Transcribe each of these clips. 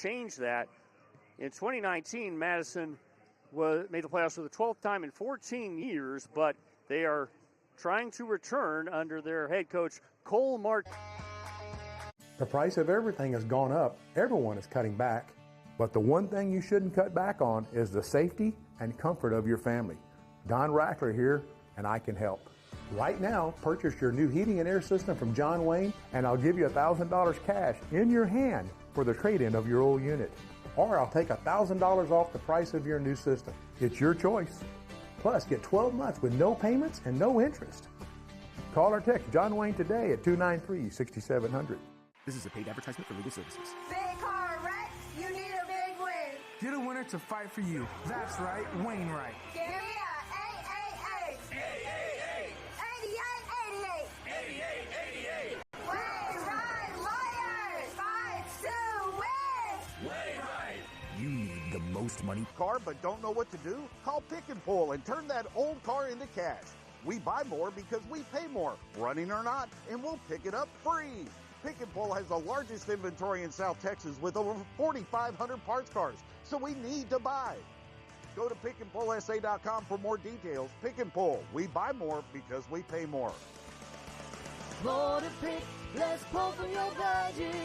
change that. In 2019, Madison made the playoffs for the 12th time in 14 years, but they are trying to return under their head coach, Cole Martin. The price of everything has gone up. Everyone is cutting back. But the one thing you shouldn't cut back on is the safety and comfort of your family. Don Rackler here, and I can help. Right now, purchase your new heating and air system from John Wayne, and I'll give you $1,000 cash in your hand for the trade-in of your old unit. Or I'll take $1,000 off the price of your new system. It's your choice. Plus, get 12 months with no payments and no interest. Call or text John Wayne today at 293-6700. This is a paid advertisement for legal services. Big car wreck, you need a big win. Get a winner to fight for you. That's right, Wainwright. Give me a 888. 888. 8888. 8888. Wainwright Lawyers. Fights to win. Wainwright. You need the most money. Car but don't know what to do? Call Pick and Pull and turn that old car into cash. We buy more because we pay more, running or not, and we'll pick it up free. Pick and Pull has the largest inventory in South Texas with over 4,500 parts cars, so we need to buy. Go to pickandpullsa.com for more details. Pick and Pull. We buy more because we pay more. More to pick, less pull from your budget.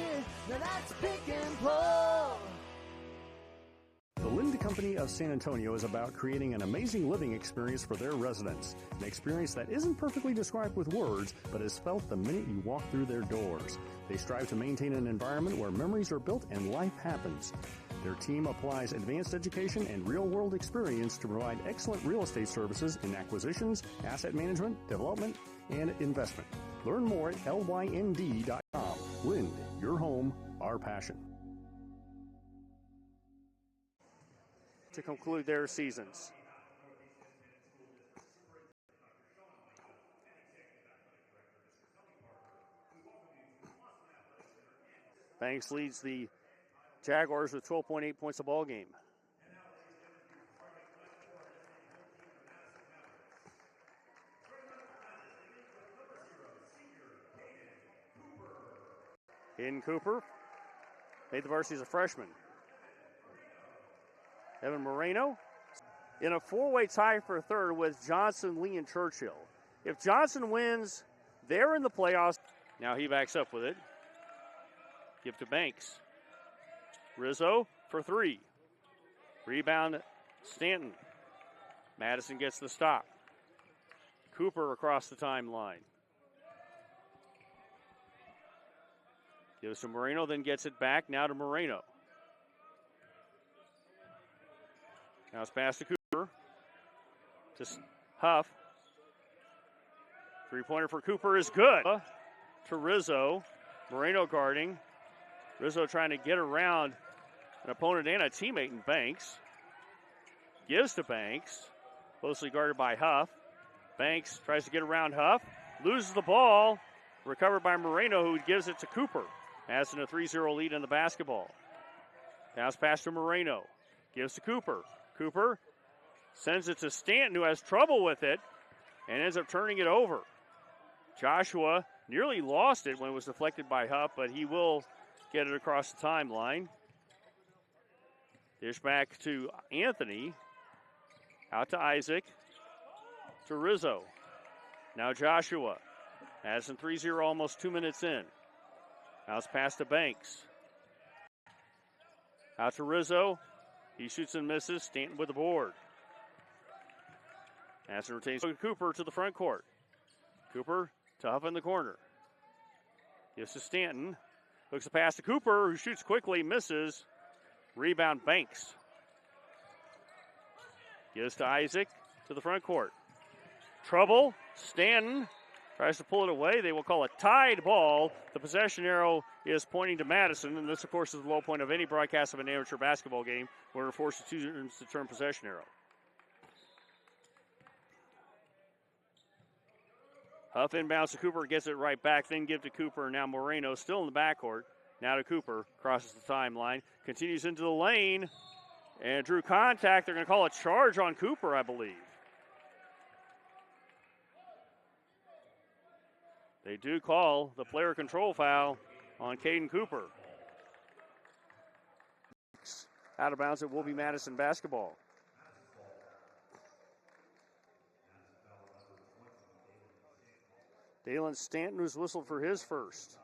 Now that's Pick and Pull. The Linda Company of San Antonio is about creating an amazing living experience for their residents. An experience that isn't perfectly described with words, but is felt the minute you walk through their doors. They strive to maintain an environment where memories are built and life happens. Their team applies advanced education and real-world experience to provide excellent real estate services in acquisitions, asset management, development, and investment. Learn more at lynd.com. Lind, your home, our passion. To conclude their seasons. Banks leads the Jaguars with 12.8 points a ball game. Hayden Cooper made the varsity as a freshman. Evan Moreno in a four-way tie for third with Johnson, Lee, and Churchill. If Johnson wins, they're in the playoffs. Now he backs up with it. Give to Banks. Rizzo for three. Rebound, Stanton. Madison gets the stop. Cooper across the timeline. Gives to Moreno, then gets it back. Now to Moreno. Now it's passed to Cooper. To Huff. Three-pointer for Cooper is good. To Rizzo. Moreno guarding. Rizzo trying to get around an opponent and a teammate in Banks. Gives to Banks. Closely guarded by Huff. Banks tries to get around Huff. Loses the ball. Recovered by Moreno, who gives it to Cooper. Madison a 3-0 lead in the basketball. Pass to Moreno. Gives to Cooper. Cooper sends it to Stanton, who has trouble with it and ends up turning it over. Joshua nearly lost it when it was deflected by Huff, but he will get it across the timeline. Dish back to Anthony. Out to Isaac. To Rizzo. Now Joshua. Madison 3-0, almost 2 minutes in. Now it's pass to Banks. Out to Rizzo. He shoots and misses. Stanton with the board. Madison retains Cooper to the front court. Cooper to Huff in the corner. Gives to Stanton. Looks a pass to Cooper, who shoots quickly, misses. Rebound Banks. Gives to Isaac to the front court. Trouble. Stanton tries to pull it away. They will call a tied ball. The possession arrow is pointing to Madison, and this, of course, is the low point of any broadcast of an amateur basketball game where we're forced to turn possession arrow. Huff inbounds to Cooper, gets it right back, then give to Cooper. Now Moreno still in the backcourt. Now to Cooper, crosses the timeline, continues into the lane, and drew contact. They're going to call a charge on Cooper, I believe. They do call the player control foul on Caden Cooper. Out of bounds, it will be Madison basketball. Dalen Stanton was whistled for his first.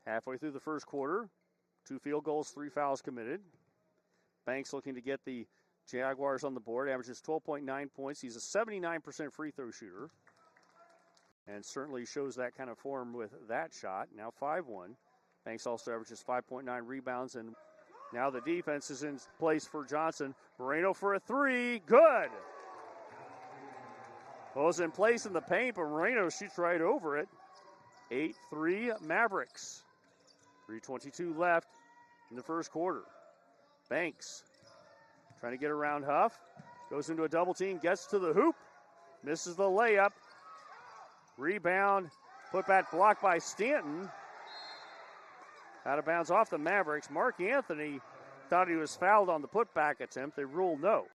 Halfway through the first quarter, 2 field goals, 3 fouls committed. Banks looking to get the Jaguars on the board, averages 12.9 points. He's a 79% free throw shooter and certainly shows that kind of form with that shot. Now 5-1. Banks also averages 5.9 rebounds, and now the defense is in place for Johnson. Moreno for a 3, good. Goes in place in the paint, but Moreno shoots right over it. 8-3 Mavericks. 3:22 left in the first quarter. Banks trying to get around Huff. Goes into a double team, gets to the hoop, misses the layup. Rebound, put back blocked by Stanton. Out of bounds off the Mavericks. Mark Anthony thought he was fouled on the putback attempt. They ruled no.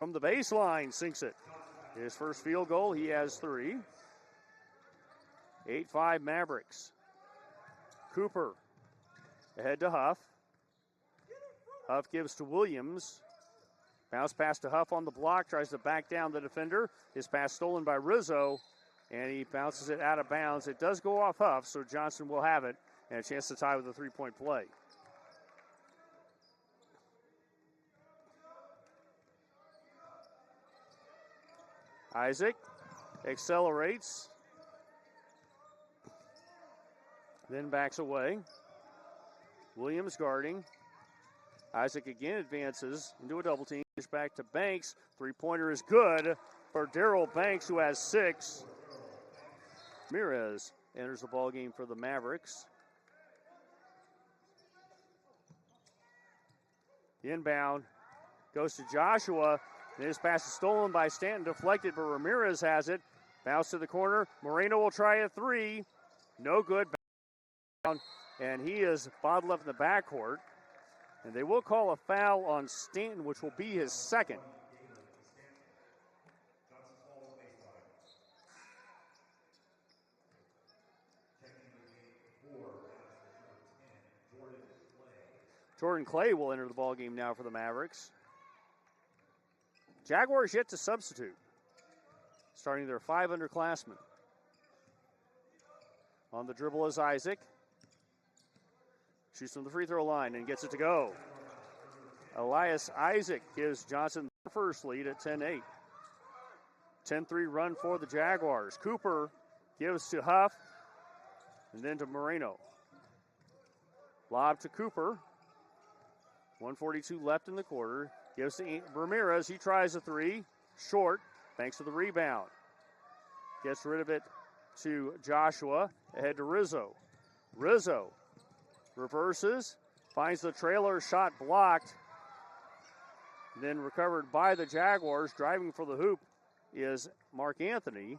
From the baseline, sinks it. His first field goal, he has 3. 8-5 Mavericks. Cooper ahead to Huff. Huff gives to Williams. Bounce pass to Huff on the block, tries to back down the defender. His pass stolen by Rizzo, and he bounces it out of bounds. It does go off Huff, so Johnson will have it, and a chance to tie with a 3-point play. Isaac accelerates, then backs away. Williams guarding. Isaac again advances into a double team. Back to Banks. 3-pointer is good for Daryl Banks, who has 6. Ramirez enters the ball game for the Mavericks. Inbound goes to Joshua. His pass is stolen by Stanton, deflected, but Ramirez has it. Bounce to the corner. Moreno will try a 3. No good. And he is bottled up in the backcourt. And they will call a foul on Stanton, which will be his second. Jordan Clay will enter the ballgame now for the Mavericks. Jaguars yet to substitute, starting their 5 underclassmen. On the dribble is Isaac. Shoots from the free throw line and gets it to go. Elias Isaac gives Johnson the first lead at 10-8. 10-3 run for the Jaguars. Cooper gives to Huff and then to Moreno. Lob to Cooper. 1:42 left in the quarter. Gives to Ramirez. He tries a 3. Short. Thanks to the rebound. Gets rid of it to Joshua. Ahead to Rizzo. Rizzo reverses. Finds the trailer. Shot blocked. Then recovered by the Jaguars. Driving for the hoop is Mark Anthony.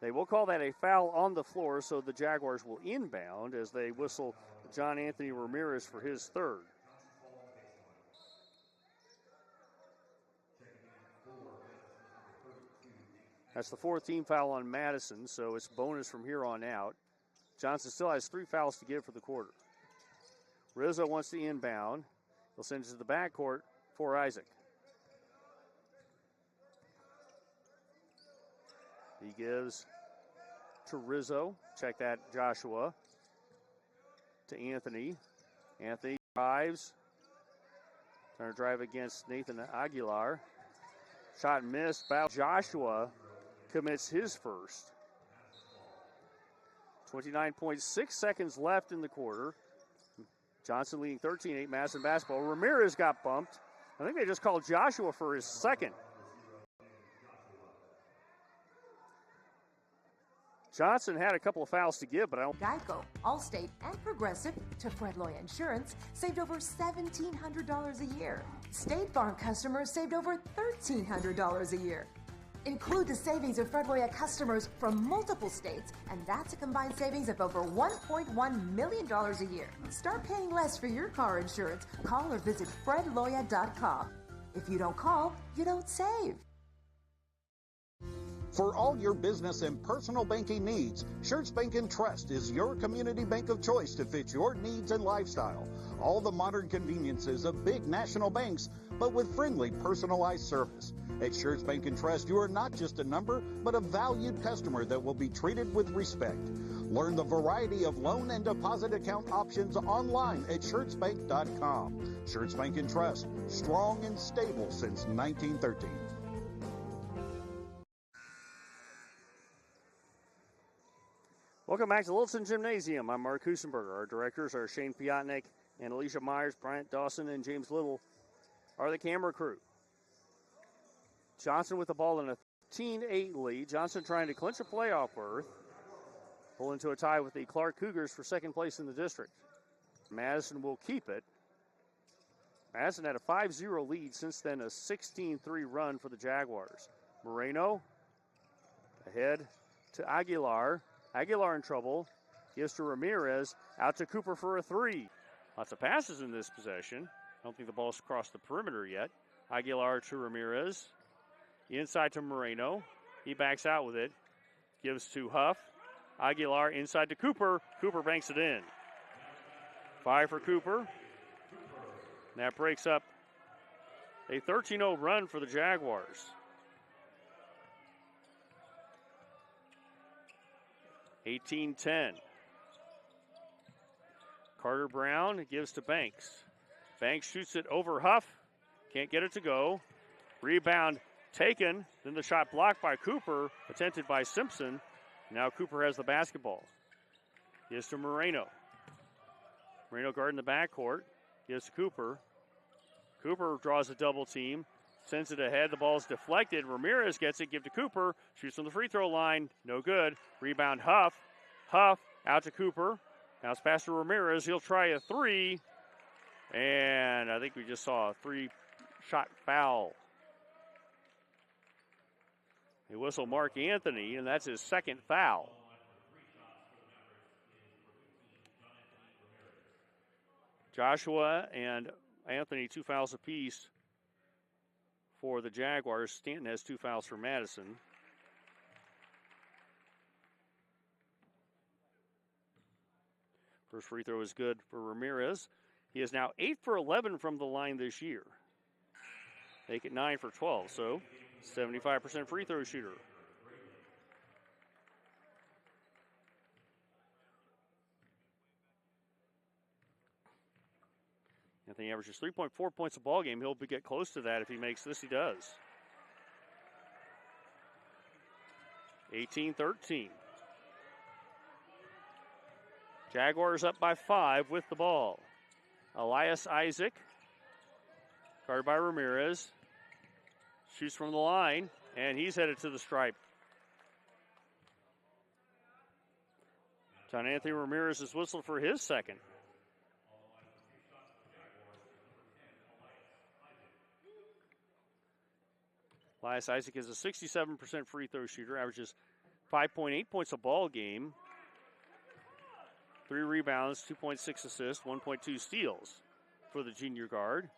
They will call that a foul on the floor, so the Jaguars will inbound as they whistle John Anthony Ramirez for his third. That's the 4th team foul on Madison, so it's bonus from here on out. Johnson still has 3 fouls to give for the quarter. Rizzo wants to inbound. He'll send it to the backcourt for Isaac. He gives to Rizzo. Check that, Joshua. To Anthony. Anthony drives. Trying to drive against Nathan Aguilar. Shot missed. Joshua commits his first. 29.6 seconds left in the quarter. Johnson leading 13-8 Madison basketball. Ramirez got bumped. I think they just called Joshua for his second. Johnson had a couple of fouls to give, but I don't. Geico, Allstate, and Progressive to Fred Loya Insurance saved over $1,700 a year. State Farm customers saved over $1,300 a year. Include the savings of Fred Loya customers from multiple states, and that's a combined savings of over $1.1 million a year. Start paying less for your car insurance. Call or visit fredloya.com. If you don't call, you don't save. For all your business and personal banking needs, Schertz Bank and Trust is your community bank of choice to fit your needs and lifestyle. All the modern conveniences of big national banks, but with friendly, personalized service. At Schertz Bank and Trust, you are not just a number, but a valued customer that will be treated with respect. Learn the variety of loan and deposit account options online at SchertzBank.com. Schertz Bank and Trust, strong and stable since 1913. Welcome back to Littleton Gymnasium. I'm Mark Husenberger. Our directors are Shane Piotnik and Alicia Myers. Bryant Dawson and James Little are the camera crew. Johnson with the ball in a 13-8 lead. Johnson trying to clinch a playoff berth. Pull into a tie with the Clark Cougars for second place in the district. Madison will keep it. Madison had a 5-0 lead. Since then, a 16-3 run for the Jaguars. Moreno ahead to Aguilar. Aguilar in trouble. Gives to Ramirez. Out to Cooper for a three. Lots of passes in this possession. I don't think the ball's crossed the perimeter yet. Aguilar to Ramirez. Inside to Moreno. He backs out with it. Gives to Huff. Aguilar inside to Cooper. Cooper banks it in. 5 for Cooper. That breaks up a 13-0 run for the Jaguars. 18-10. Carter Brown gives to Banks. Banks shoots it over Huff. Can't get it to go. Rebound taken. Then the shot blocked by Cooper. Attempted by Simpson. Now Cooper has the basketball. Gives to Moreno. Moreno guarding the backcourt. Gives to Cooper. Cooper draws a double team. Sends it ahead. The ball's deflected. Ramirez gets it. Give to Cooper. Shoots from the free throw line. No good. Rebound Huff. Huff out to Cooper. Now it's pass to Ramirez. He'll try a three. And I think we just saw a three-shot foul. They whistle Mark Anthony, and that's his second foul. Joshua and Anthony, 2 fouls apiece for the Jaguars. Stanton has 2 fouls for Madison. First free throw is good for Ramirez. He is now 8 for 11 from the line this year. Make it 9 for 12, so 75% free throw shooter. Anthony averages 3.4 points a ball game. He'll get close to that if he makes this. He does. 18-13. Jaguars up by 5 with the ball. Elias Isaac, guarded by Ramirez, shoots from the line, and he's headed to the stripe. John Anthony Ramirez is whistled for his second. Elias Isaac is a 67% free throw shooter, averages 5.8 points a ball game, 3 rebounds, 2.6 assists, 1.2 steals for the junior guard.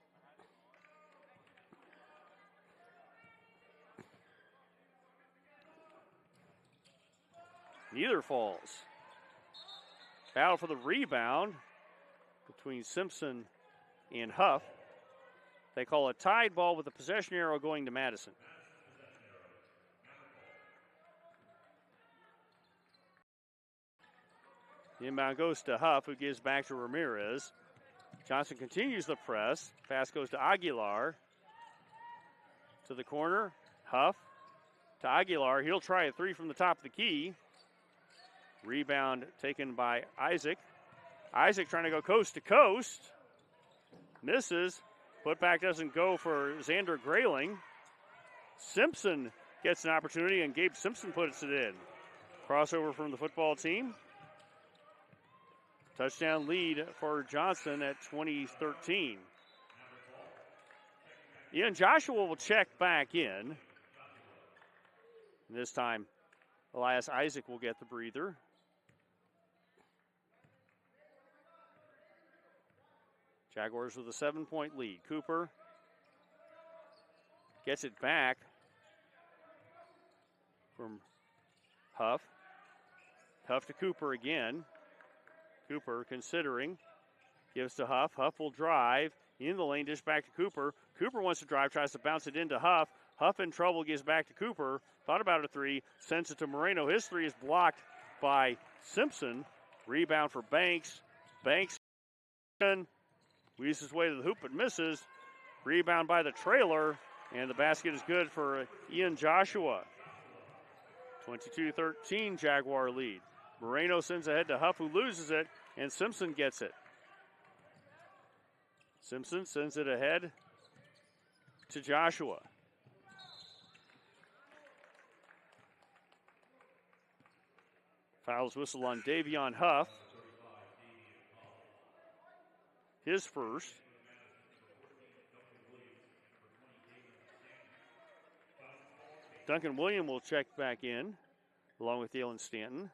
Neither falls. Battle for the rebound between Simpson and Huff. They call a tied ball with the possession arrow going to Madison. The inbound goes to Huff, who gives back to Ramirez. Johnson continues the press. Pass goes to Aguilar. To the corner. Huff to Aguilar. He'll try a three from the top of the key. Rebound taken by Isaac. Isaac trying to go coast to coast. Misses. Putback doesn't go for Xander Grayling. Simpson gets an opportunity, and Gabe Simpson puts it in. Crossover from the football team. Touchdown lead for Johnson at 20-13. Ian Joshua will check back in. And this time, Elias Isaac will get the breather. Jaguars with a 7-point lead. Cooper gets it back from Huff. Huff to Cooper again. Cooper considering. Gives to Huff. Huff will drive. In the lane, dish back to Cooper. Cooper wants to drive, tries to bounce it into Huff. Huff in trouble, gives back to Cooper. Thought about a three, sends it to Moreno. His three is blocked by Simpson. Rebound for Banks. Banks weaves his way to the hoop but misses. Rebound by the trailer, and the basket is good for Ian Joshua. 22-13 Jaguar lead. Moreno sends ahead to Huff, who loses it, and Simpson gets it. Simpson sends it ahead to Joshua. Fouls whistle on Davion Huff. His first. Duncan Williams will check back in, along with Dalen Stanton.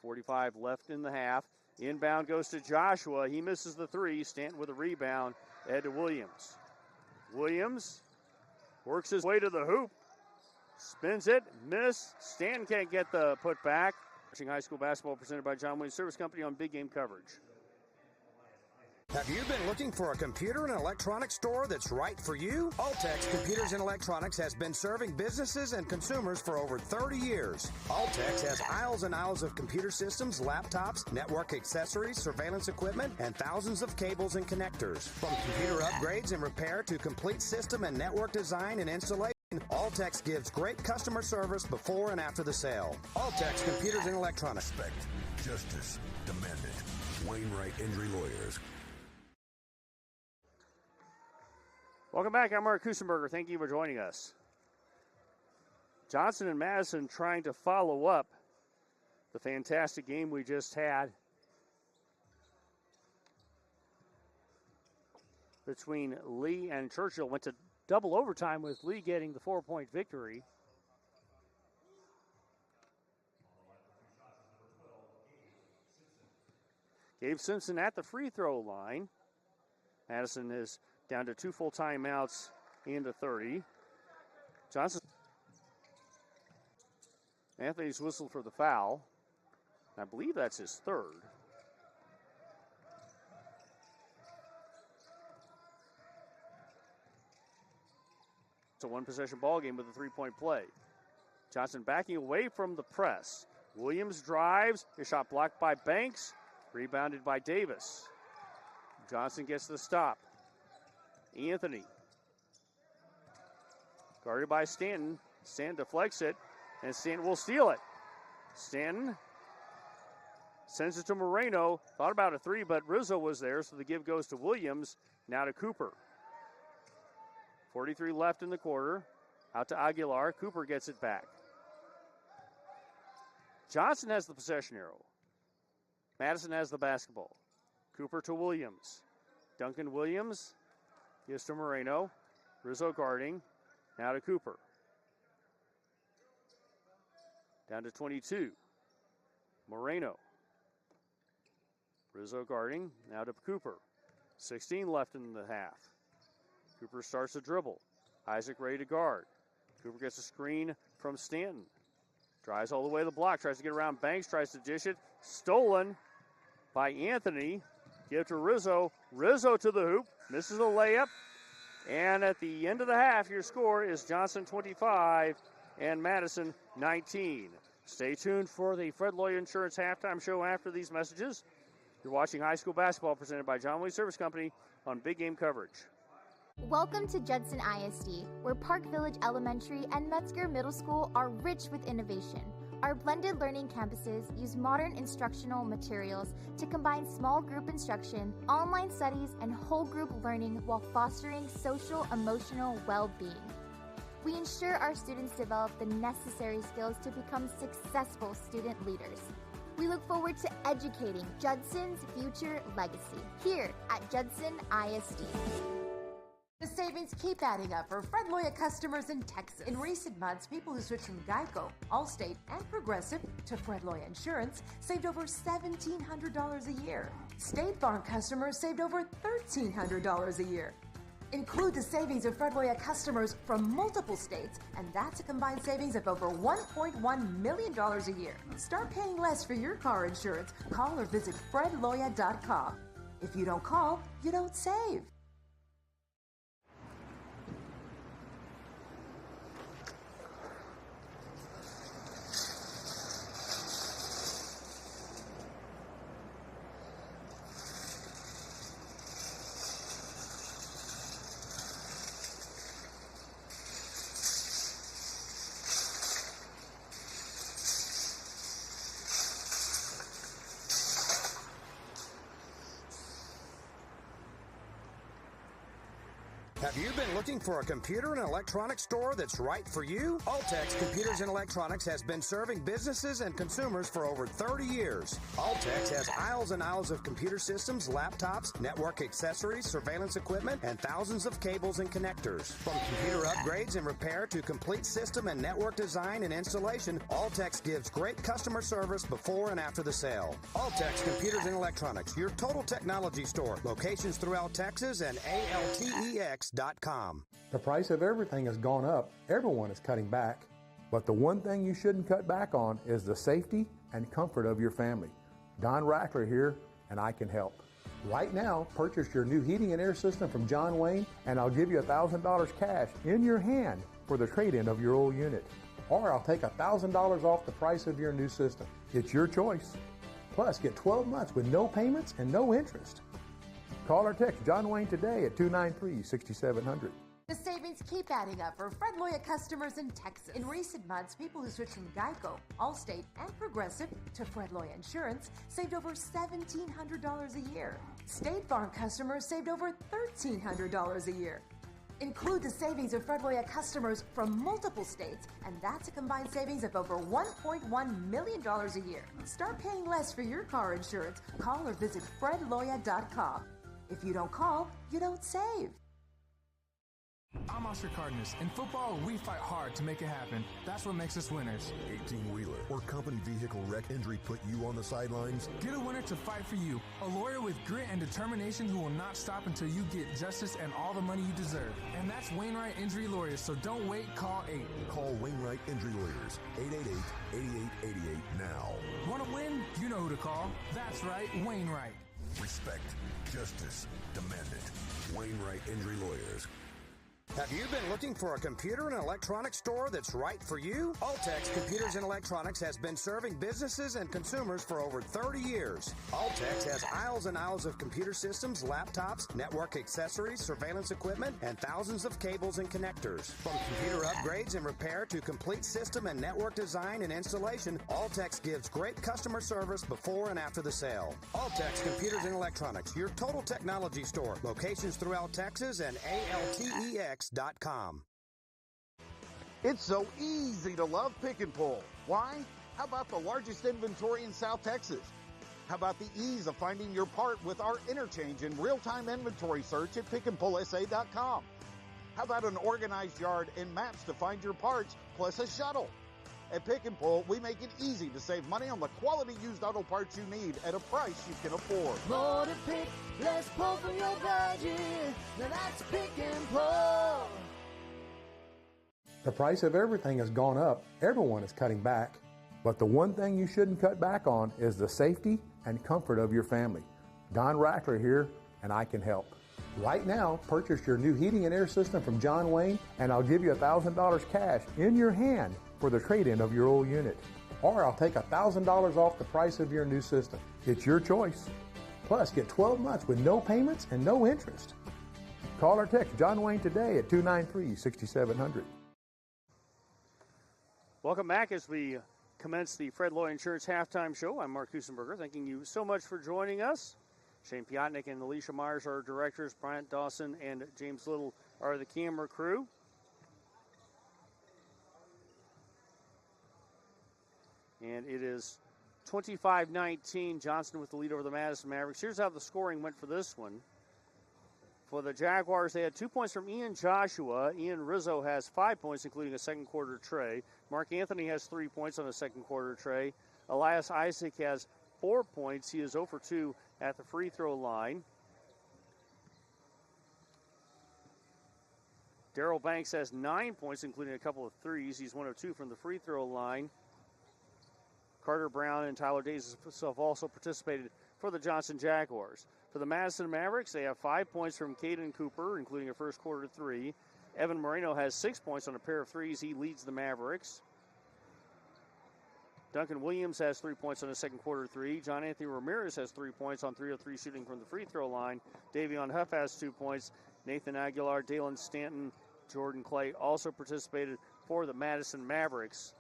.345 left in the half. Inbound goes to Joshua. He misses the three. Stanton with a rebound. Ahead to Williams. Williams works his way to the hoop. Spins it. Miss. Stanton can't get the putback. Watching high school basketball presented by John Wayne Service Company on Big Game Coverage. Have you been looking for a computer and electronics store that's right for you? Altex Computers and Electronics has been serving businesses and consumers for over 30 years. Altex has aisles and aisles of computer systems, laptops, network accessories, surveillance equipment, and thousands of cables and connectors. From computer upgrades and repair to complete system and network design and installation, Altex gives great customer service before and after the sale. Altex Computers and Electronics. Respect. Justice. Demand it. Wainwright Injury Lawyers. Welcome back. I'm Mark Kusenberger. Thank you for joining us. Johnson and Madison trying to follow up the fantastic game we just had between Lee and Churchill. Went to double overtime with Lee getting the 4-point victory. Gabe Simpson at the free throw line. Madison is down to 2 full timeouts into 30. Johnson. Anthony's whistled for the foul. I believe that's his third. It's a one-possession ball game with a 3-point play. Johnson backing away from the press. Williams drives. His shot blocked by Banks. Rebounded by Davis. Johnson gets the stop. Anthony. Guarded by Stanton. Stanton deflects it, and Stanton will steal it. Stanton sends it to Moreno. Thought about a three, but Rizzo was there, so the give goes to Williams. Now to Cooper. 43 left in the quarter. Out to Aguilar. Cooper gets it back. Johnson has the possession arrow. Madison has the basketball. Cooper to Williams. Duncan Williams gives to Moreno. Rizzo guarding. Now to Cooper. Down to 22. Moreno. Rizzo guarding. Now to Cooper. 16 left in the half. Cooper starts to dribble. Isaac ready to guard. Cooper gets a screen from Stanton. Drives all the way to the block. Tries to get around Banks. Tries to dish it. Stolen by Anthony. Give to Rizzo. Rizzo to the hoop. Misses a layup. And at the end of the half, your score is Johnson 25 and Madison 19. Stay tuned for the Fred Loya Insurance halftime show after these messages. You're watching high school basketball presented by John Wayne Service Company on Big Game Coverage. Welcome to Judson ISD, where Park Village Elementary and Metzger Middle School are rich with innovation. Our blended learning campuses use modern instructional materials to combine small group instruction, online studies, and whole group learning while fostering social, emotional well-being. We ensure our students develop the necessary skills to become successful student leaders. We look forward to educating Judson's future legacy here at Judson ISD. The savings keep adding up for Fred Loya customers in Texas. In recent months, people who switched from Geico, Allstate, and Progressive to Fred Loya Insurance saved over $1,700 a year. State Farm customers saved over $1,300 a year. Include the savings of Fred Loya customers from multiple states, and that's a combined savings of over $1.1 million a year. Start paying less for your car insurance. Call or visit fredloya.com. If you don't call, you don't save. Have you been looking for a computer and electronics store that's right for you? Altex Computers and Electronics has been serving businesses and consumers for over 30 years. Altex has aisles and aisles of computer systems, laptops, network accessories, surveillance equipment, and thousands of cables and connectors. From computer upgrades and repair to complete system and network design and installation, Altex gives great customer service before and after the sale. Altex Computers and Electronics, your total technology store. Locations throughout Texas and ALTEX.com. The price of everything has gone up. Everyone is cutting back. But the one thing you shouldn't cut back on is the safety and comfort of your family. Don Rackler here, and I can help. Right now, purchase your new heating and air system from John Wayne, and I'll give you $1,000 cash in your hand for the trade-in of your old unit. Or I'll take $1,000 off the price of your new system. It's your choice. Plus, get 12 months with no payments and no interest. Call or text John Wayne today at 293-6700. The savings keep adding up for Fred Loya customers in Texas. In recent months, people who switched from Geico, Allstate, and Progressive to Fred Loya Insurance saved over $1,700 a year. State Farm customers saved over $1,300 a year. Include the savings of Fred Loya customers from multiple states, and that's a combined savings of over $1.1 million a year. Start paying less for your car insurance. Call or visit fredloya.com. If you don't call, you don't save. I'm Oscar Cardenas. In football, we fight hard to make it happen. That's what makes us winners. 18-wheeler or company vehicle wreck injury put you on the sidelines? Get a winner to fight for you. A lawyer with grit and determination who will not stop until you get justice and all the money you deserve. And that's Wainwright Injury Lawyers, so don't wait, call 8. Call Wainwright Injury Lawyers, 888-8888 now. Want to win? You know who to call. That's right, Wainwright. Respect, justice, demand it. Wainwright Injury Lawyers. Have you been looking for a computer and electronics store that's right for you? Altex Computers and Electronics has been serving businesses and consumers for over 30 years. Altex has aisles and aisles of computer systems, laptops, network accessories, surveillance equipment, and thousands of cables and connectors. From computer upgrades and repair to complete system and network design and installation, Altex gives great customer service before and after the sale. Altex Computers and Electronics, your total technology store. Locations throughout Texas and ALTEX.com. It's so easy to love Pick and Pull. Why? How about the largest inventory in South Texas? How about the ease of finding your part with our interchange and real-time inventory search at pickandpullsa.com? How about an organized yard and maps to find your parts, plus a shuttle? At Pick and Pull, we make it easy to save money on the quality used auto parts you need at a price you can afford. More to pick, less pull from your budget. Now that's Pick and Pull. The price of everything has gone up. Everyone is cutting back. But the one thing you shouldn't cut back on is the safety and comfort of your family. Don Rackler here, and I can help. Right now, purchase your new heating and air system from John Wayne, and I'll give you $1,000 cash in your hand for the trade-in of your old unit. Or I'll take $1,000 off the price of your new system. It's your choice. Plus, get 12 months with no payments and no interest. Call or text John Wayne today at 293-6700. Welcome back as we commence the Fred Loya Insurance Halftime Show. I'm Mark Husenberger. Thanking you so much for joining us. Shane Piotnik and Alicia Myers are our directors. Bryant Dawson and James Little are the camera crew. And it is 25-19, Johnson with the lead over the Madison Mavericks. Here's how the scoring went for this one. For the Jaguars, they had 2 points from Ian Joshua. Ian Rizzo has 5 points, including a second quarter tray. Mark Anthony has 3 points on a second quarter tray. Elias Isaac has 4 points. He is 0 for 2 at the free throw line. Darrell Banks has 9 points, including a couple of threes. He's 1 of 2 from the free throw line. Carter Brown and Tyler Davis have also participated for the Johnson Jaguars. For the Madison Mavericks, they have 5 points from Caden Cooper, including a first quarter three. Evan Moreno has 6 points on a pair of threes. He leads the Mavericks. Duncan Williams has 3 points on a second quarter three. John Anthony Ramirez has 3 points on 3 of 3 shooting from the free throw line. Davion Huff has 2 points. Nathan Aguilar, Dalen Stanton, Jordan Clay also participated for the Madison Mavericks.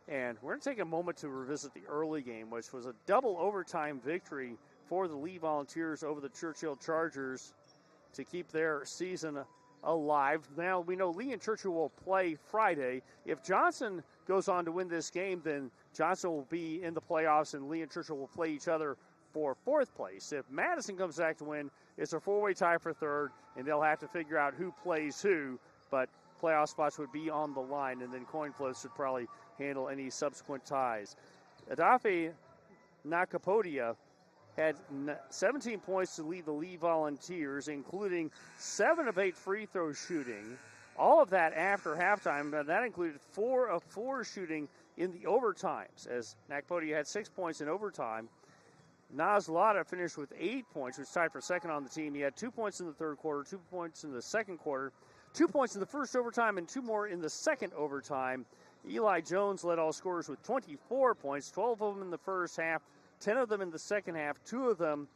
And we're going to take a moment to revisit the early game, which was a double overtime victory for the Lee Volunteers over the Churchill Chargers to keep their season alive. Now we know Lee and Churchill will play Friday. If Johnson goes on to win this game, then Johnson will be in the playoffs and Lee and Churchill will play each other for fourth place. If Madison comes back to win, it's a four-way tie for third, and they'll have to figure out who plays who, but playoff spots would be on the line, and then coin flips would probably handle any subsequent ties. Adafe Nakapodia had 17 points to lead the Lee Volunteers, including 7 of 8 free throw shooting. All of that after halftime, and that included 4 of 4 shooting in the overtimes, as Nakapodia had 6 points in overtime. Naz Lada finished with 8 points, which tied for second on the team. He had 2 points in the third quarter, 2 points in the second quarter, 2 points in the first overtime, and 2 more in the second overtime. Eli Jones led all scorers with 24 points, 12 of them in the first half, 10 of them in the second half, 2 of them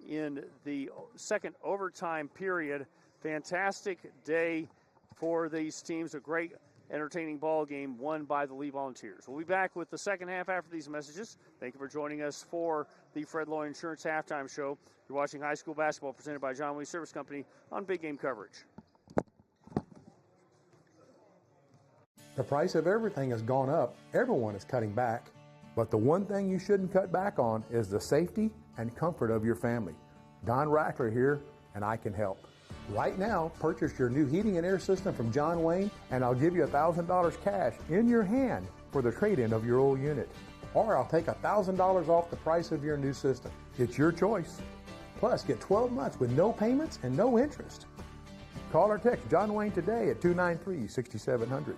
in the second overtime period. Fantastic day for these teams. A great, entertaining ball game won by the Lee Volunteers. We'll be back with the second half after these messages. Thank you for joining us for the Fred Loy Insurance Halftime Show. You're watching high school basketball presented by John Lee Service Company on Big Game Coverage. The price of everything has gone up. Everyone is cutting back. But the one thing you shouldn't cut back on is the safety and comfort of your family. Don Rackler here, and I can help. Right now, purchase your new heating and air system from John Wayne, and I'll give you $1,000 cash in your hand for the trade-in of your old unit. Or I'll take $1,000 off the price of your new system. It's your choice. Plus, get 12 months with no payments and no interest. Call or text John Wayne today at 293-6700.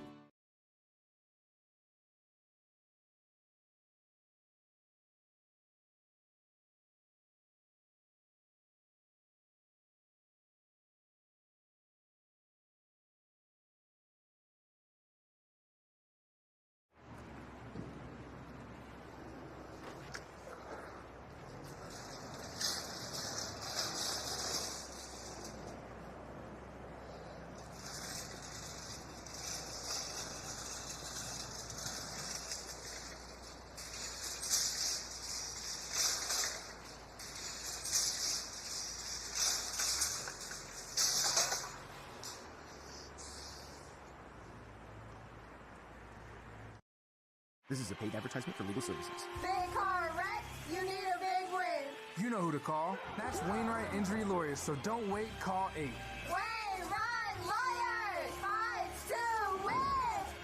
This is a paid advertisement for legal services. Big car wreck, you need a big win. You know who to call. That's Wainwright Injury Lawyers, so don't wait, call 8. Wainwright Lawyers, fights to win.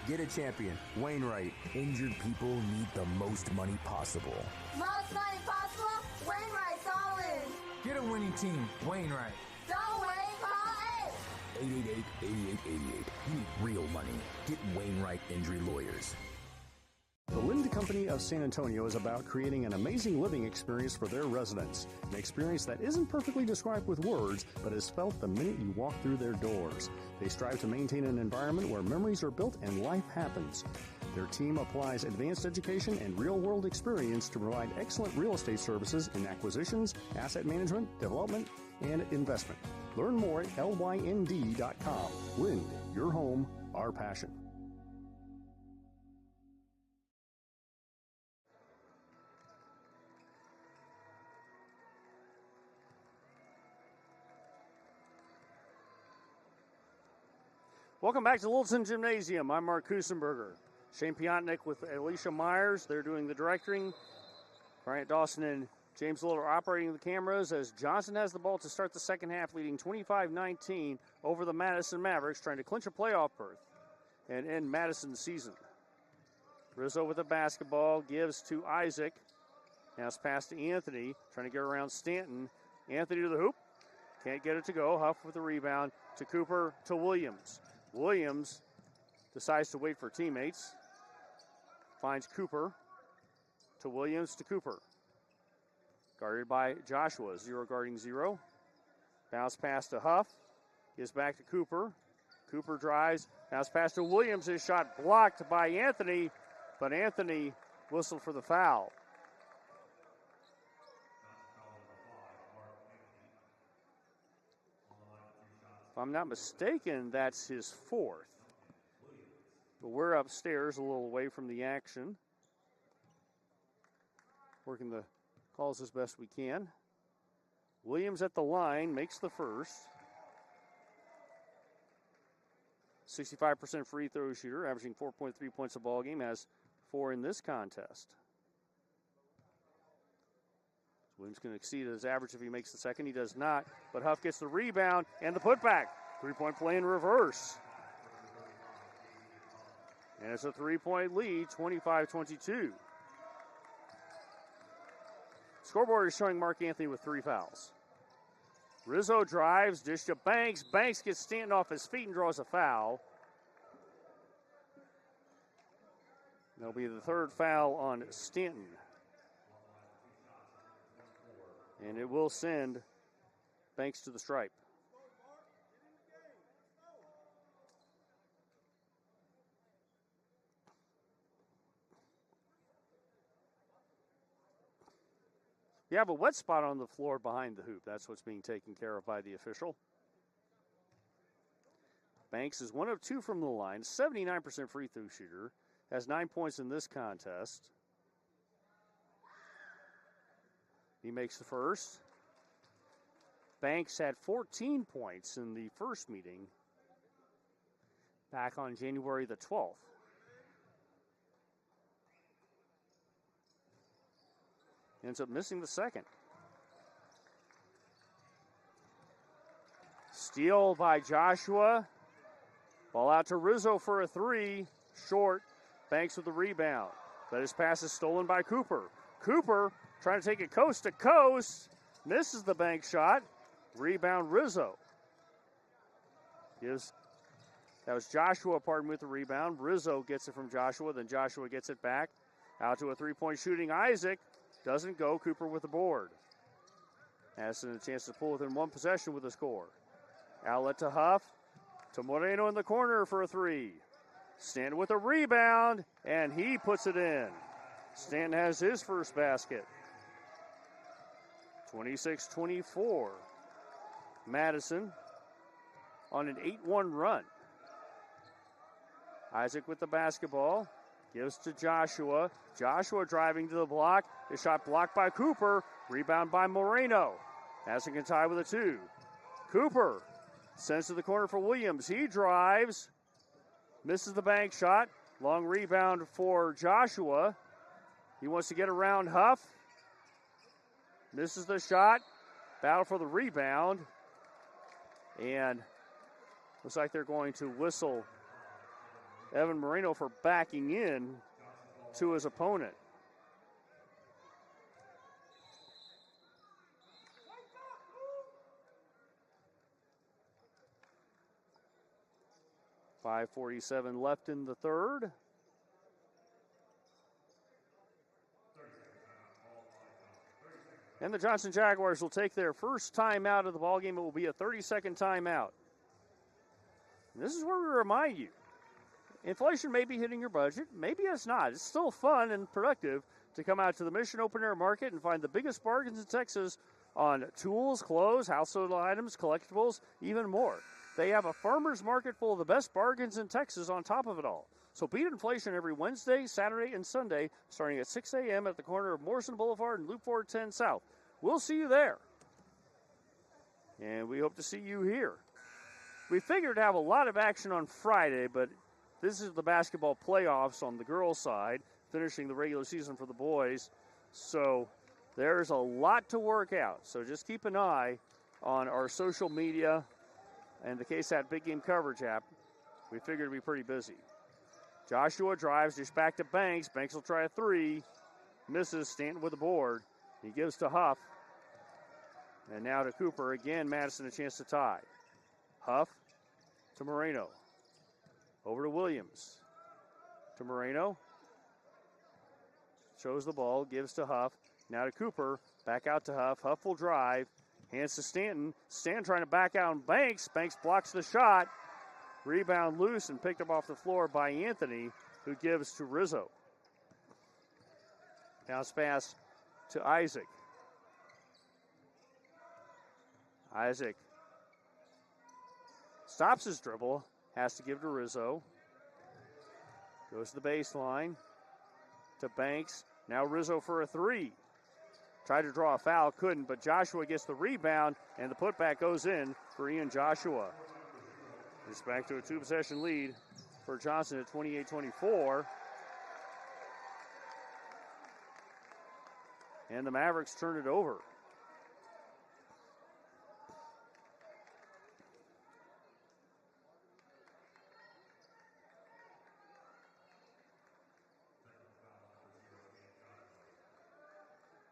Get a champion. Wainwright. Injured people need the most money possible. Most money possible, Wainwright's all in. Get a winning team, Wainwright. Don't wait, call 8. 888-8888. You need real money. Get Wainwright Injury Lawyers. The Lind Company of San Antonio is about creating an amazing living experience for their residents. An experience that isn't perfectly described with words, but is felt the minute you walk through their doors. They strive to maintain an environment where memories are built and life happens. Their team applies advanced education and real-world experience to provide excellent real estate services in acquisitions, asset management, development, and investment. Learn more at lynd.com. Lind, your home, our passion. Welcome back to Littleton Gymnasium. I'm Mark Kusenberger. Shane Piontnik with Alicia Myers. They're doing the directing. Bryant Dawson and James Little are operating the cameras as Johnson has the ball to start the second half, leading 25-19 over the Madison Mavericks, trying to clinch a playoff berth and end Madison's season. Rizzo with the basketball, gives to Isaac. Now it's passed to Anthony, trying to get around Stanton. Anthony to the hoop. Can't get it to go. Huff with the rebound to Cooper to Williams. Williams decides to wait for teammates. Finds Cooper to Williams to Cooper. Guarded by Joshua. 0 guarding 0. Bounce pass to Huff. Gives back to Cooper. Cooper drives. Bounce pass to Williams. His shot blocked by Anthony, but Anthony whistled for the foul. If I'm not mistaken, that's his 4th. But we're upstairs a little away from the action. Working the calls as best we can. Williams at the line makes the first. 65% free throw shooter, averaging 4.3 points a ball game, has 4 in this contest. Williams can exceed his average if he makes the second. He does not, but Huff gets the rebound and the putback. 3-point play in reverse. And it's a 3-point lead, 25-22. Scoreboard is showing Mark Anthony with 3 fouls. Rizzo drives, dish to Banks. Banks gets Stanton off his feet and draws a foul. That'll be the 3rd foul on Stanton. And it will send Banks to the stripe. You have a wet spot on the floor behind the hoop. That's what's being taken care of by the official. Banks is 1 of 2 from the line, 79% free throw shooter, has 9 points in this contest. He makes the first. Banks had 14 points in the first meeting back on January the 12th. Ends up missing the second. Steal by Joshua. Ball out to Rizzo for a 3. Short. Banks with the rebound. But his pass is stolen by Cooper. Cooper trying to take it coast to coast. Misses the bank shot. Rebound Rizzo. That was Joshua, with the rebound. Rizzo gets it from Joshua. Then Joshua gets it back. Out to a 3-point shooting Isaac. Doesn't go. Cooper with the board. Madison a chance to pull within 1 possession with a score. Outlet to Huff. To Moreno in the corner for a 3. Stanton with a rebound, and he puts it in. Stanton has his first basket. 26-24. Madison on an 8-1 run. Isaac with the basketball. Gives to Joshua. Joshua driving to the block. His shot blocked by Cooper. Rebound by Moreno. Madison can tie with a 2. Cooper sends to the corner for Williams. He drives. Misses the bank shot. Long rebound for Joshua. He wants to get around Huff. Misses the shot. Battle for the rebound. And looks like they're going to whistle Evan Moreno for backing in to his opponent. .547 left in the third. And the Johnson Jaguars will take their first timeout of the ballgame. It will be a 30-second timeout. And this is where we remind you, inflation may be hitting your budget. Maybe it's not. It's still fun and productive to come out to the Mission Open Air Market and find the biggest bargains in Texas on tools, clothes, household items, collectibles, even more. They have a farmer's market full of the best bargains in Texas on top of it all. So beat inflation every Wednesday, Saturday, and Sunday, starting at 6 a.m. at the corner of Morrison Boulevard and Loop 410 South. We'll see you there. And we hope to see you here. We figured to have a lot of action on Friday, but this is the basketball playoffs on the girls' side, finishing the regular season for the boys. So there's a lot to work out. So just keep an eye on our social media and the KSAT Big Game Coverage app. We figured it'd be pretty busy. Joshua drives, just back to Banks. Banks will try a 3. Misses. Stanton with the board. He gives to Huff. And now to Cooper. Again, Madison a chance to tie. Huff to Moreno. Over to Williams. To Moreno. Shows the ball, gives to Huff. Now to Cooper. Back out to Huff. Huff will drive. Hands to Stanton. Stanton trying to back out on Banks. Banks blocks the shot. Rebound loose and picked up off the floor by Anthony, who gives to Rizzo. Bounce pass to Isaac. Isaac stops his dribble. Has to give to Rizzo. Goes to the baseline. To Banks. Now Rizzo for a three. Tried to draw a foul, couldn't, but Joshua gets the rebound, and the putback goes in for Ian Joshua. It's back to a two-possession lead for Johnson at 28-24. And the Mavericks turn it over.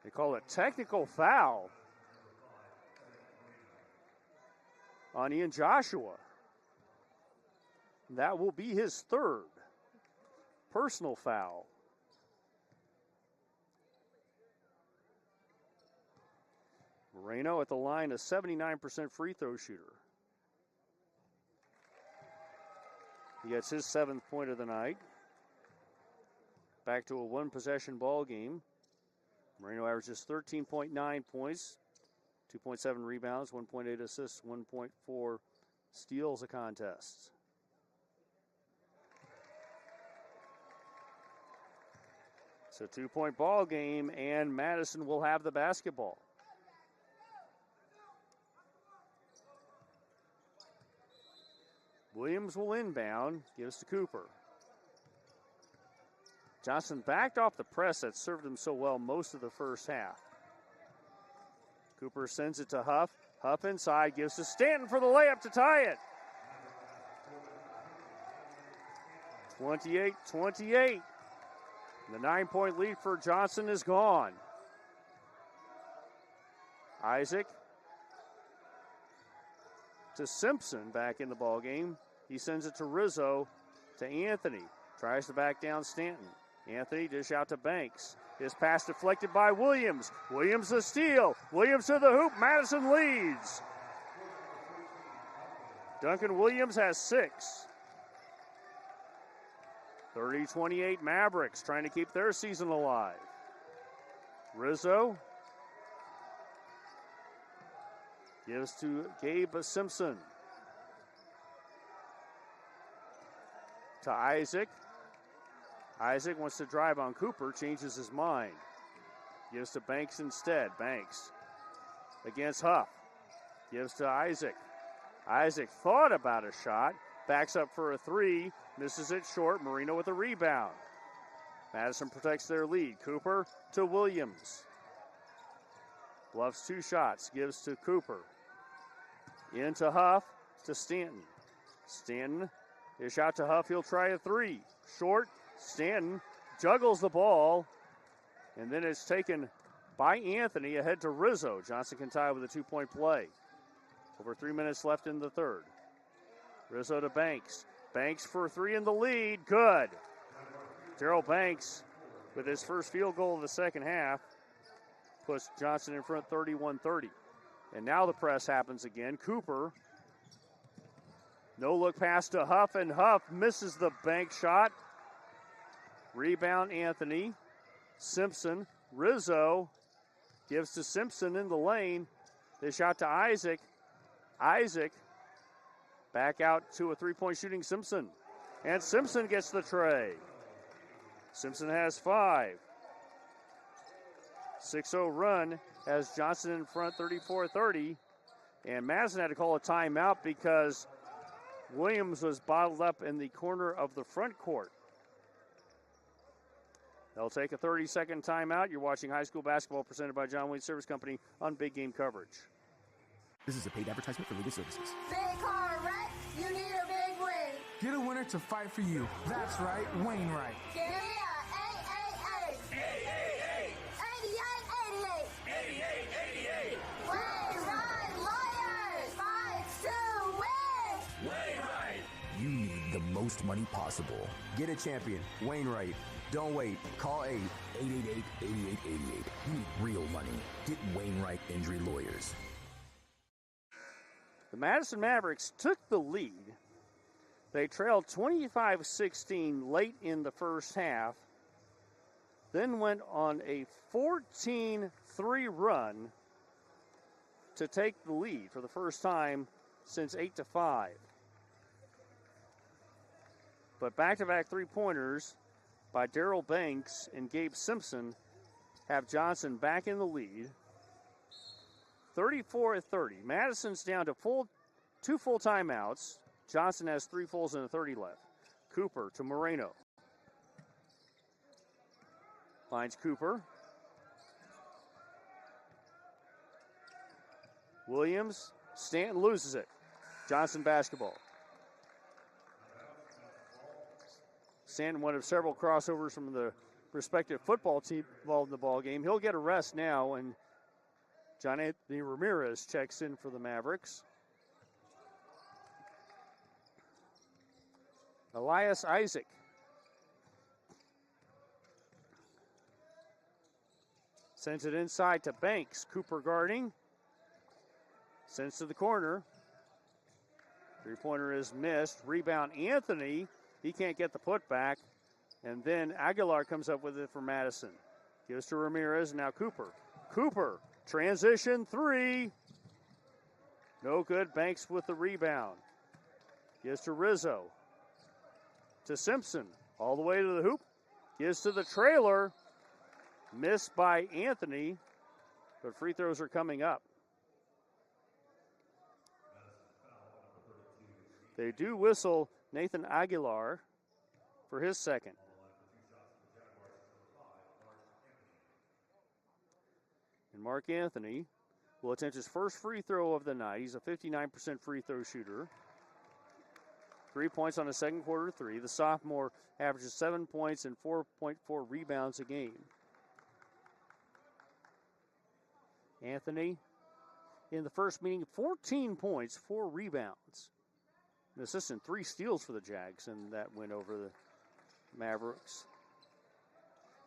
They call it technical foul on Ian Joshua. That will be his third personal foul. Moreno at the line, a 79% free throw shooter. He gets his 7th point of the night. Back to a one-possession ball game. Moreno averages 13.9 points, 2.7 rebounds, 1.8 assists, 1.4 steals a contest. It's a 2-point ball game, and Madison will have the basketball. Williams will inbound, gives to Cooper. Johnson backed off the press that served him so well most of the first half. Cooper sends it to Huff. Huff inside, gives to Stanton for the layup to tie it. 28-28. The 9-point lead for Johnson is gone. Isaac to Simpson back in the ballgame. He sends it to Rizzo, to Anthony. Tries to back down Stanton. Anthony dish out to Banks. His pass deflected by Williams. Williams the steal. Williams to the hoop. Madison leads. Duncan Williams has 6. 30-28 Mavericks trying to keep their season alive. Rizzo gives to Gabe Simpson. To Isaac. Isaac wants to drive on Cooper, changes his mind. Gives to Banks instead. Banks against Huff. Gives to Isaac. Isaac thought about a shot. Backs up for a three. Misses it short. Moreno with a rebound. Madison protects their lead. Cooper to Williams. Bluffs 2 shots. Gives to Cooper. Into Huff to Stanton. Stanton is shot to Huff. He'll try a three. Short. Stanton juggles the ball. And then it's taken by Anthony ahead to Rizzo. Johnson can tie with a 2-point play. Over 3 minutes left in the third. Rizzo to Banks. Banks for a three in the lead. Good. Darrell Banks with his first field goal of the second half puts Johnson in front 31-30. And now the press happens again. Cooper. No look pass to Huff, and Huff misses the bank shot. Rebound Anthony. Simpson. Rizzo gives to Simpson in the lane. They shot to Isaac. Isaac back out to a three-point shooting Simpson. And Simpson gets the tray. Simpson has 5. 6-0 run has Johnson in front 34-30. And Madison had to call a timeout because Williams was bottled up in the corner of the front court. They'll take a 30-second timeout. You're watching high school basketball presented by John Wayne Service Company on Big Game Coverage. This is a paid advertisement for legal services. Big car wreck, you need a big win. Get a winner to fight for you. That's right, Wainwright. Give me a 888. 888. 8888. 8888. Wainwright Lawyers. Fight to win. Wainwright. You need the most money possible. Get a champion. Wainwright. Don't wait. Call 888-8888. You need real money. Get Wainwright Injury Lawyers. The Madison Mavericks took the lead. They trailed 25-16 late in the first half, then went on a 14-3 run to take the lead for the first time since 8-5. But back-to-back three-pointers by Darrell Banks and Gabe Simpson have Johnson back in the lead. 34-30. Madison's down to two full timeouts. Johnson has 3 fulls and a 30 left. Cooper to Moreno. Finds Cooper. Williams. Stanton loses it. Johnson basketball. Stanton, one of several crossovers from the respective football team involved in the ball game. He'll get a rest now, and John Anthony Ramirez checks in for the Mavericks. Elias Isaac. Sends it inside to Banks. Cooper guarding. Sends to the corner. Three-pointer is missed. Rebound Anthony. He can't get the putback. And then Aguilar comes up with it for Madison. Gives to Ramirez. Now Cooper. Cooper. Transition three. No good. Banks with the rebound. Gives to Rizzo. To Simpson. All the way to the hoop. Gives to the trailer. Missed by Anthony. But free throws are coming up. They do whistle Nathan Aguilar for his second. And Mark Anthony will attempt his first free throw of the night. He's a 59% free throw shooter. 3 points on a second quarter three. The sophomore averages 7 points and 4.4 rebounds a game. Anthony, in the first meeting, 14 points, 4 rebounds. An assist and 3 steals for the Jags, and that win over the Mavericks.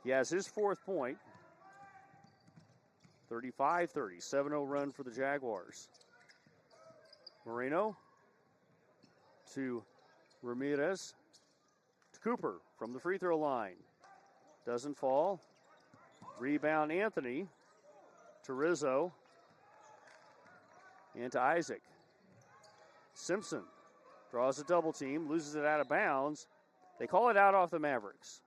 He has his 4th point. 35-30, 7-0 run for the Jaguars. Moreno to Ramirez to Cooper from the free throw line. Doesn't fall. Rebound Anthony to Rizzo and to Isaac. Simpson draws a double team, loses it out of bounds. They call it out off the Mavericks.